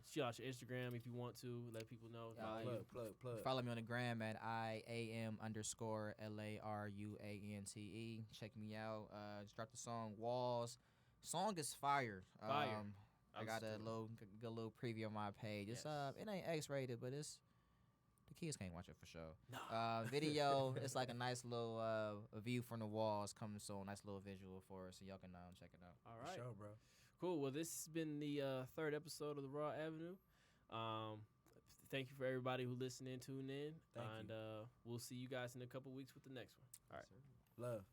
[SPEAKER 1] Shoot out your Instagram if you want to. Let people know.
[SPEAKER 2] Yeah,
[SPEAKER 1] Follow you.
[SPEAKER 6] Plug.
[SPEAKER 2] Follow me on the gram at IAM_LARUANTE. Check me out. Just dropped the song Walls. Song is fire.
[SPEAKER 1] Fire.
[SPEAKER 2] I got a good little preview on my page. It's
[SPEAKER 1] Yes.
[SPEAKER 2] it ain't X-rated, but it's the kids can't watch it for sure.
[SPEAKER 1] No.
[SPEAKER 2] Video, it's like a nice little a view from the walls coming soon. Nice little visual for us, so y'all can check it out.
[SPEAKER 1] All
[SPEAKER 6] For
[SPEAKER 1] right.
[SPEAKER 6] sure, bro.
[SPEAKER 1] Cool. Well, this has been the third episode of the Raw Avenue. Thank you for everybody who listened in, tuned in,
[SPEAKER 6] Thank
[SPEAKER 1] and
[SPEAKER 6] you.
[SPEAKER 1] we'll see you guys in a couple weeks with the next one. All right.
[SPEAKER 6] Love.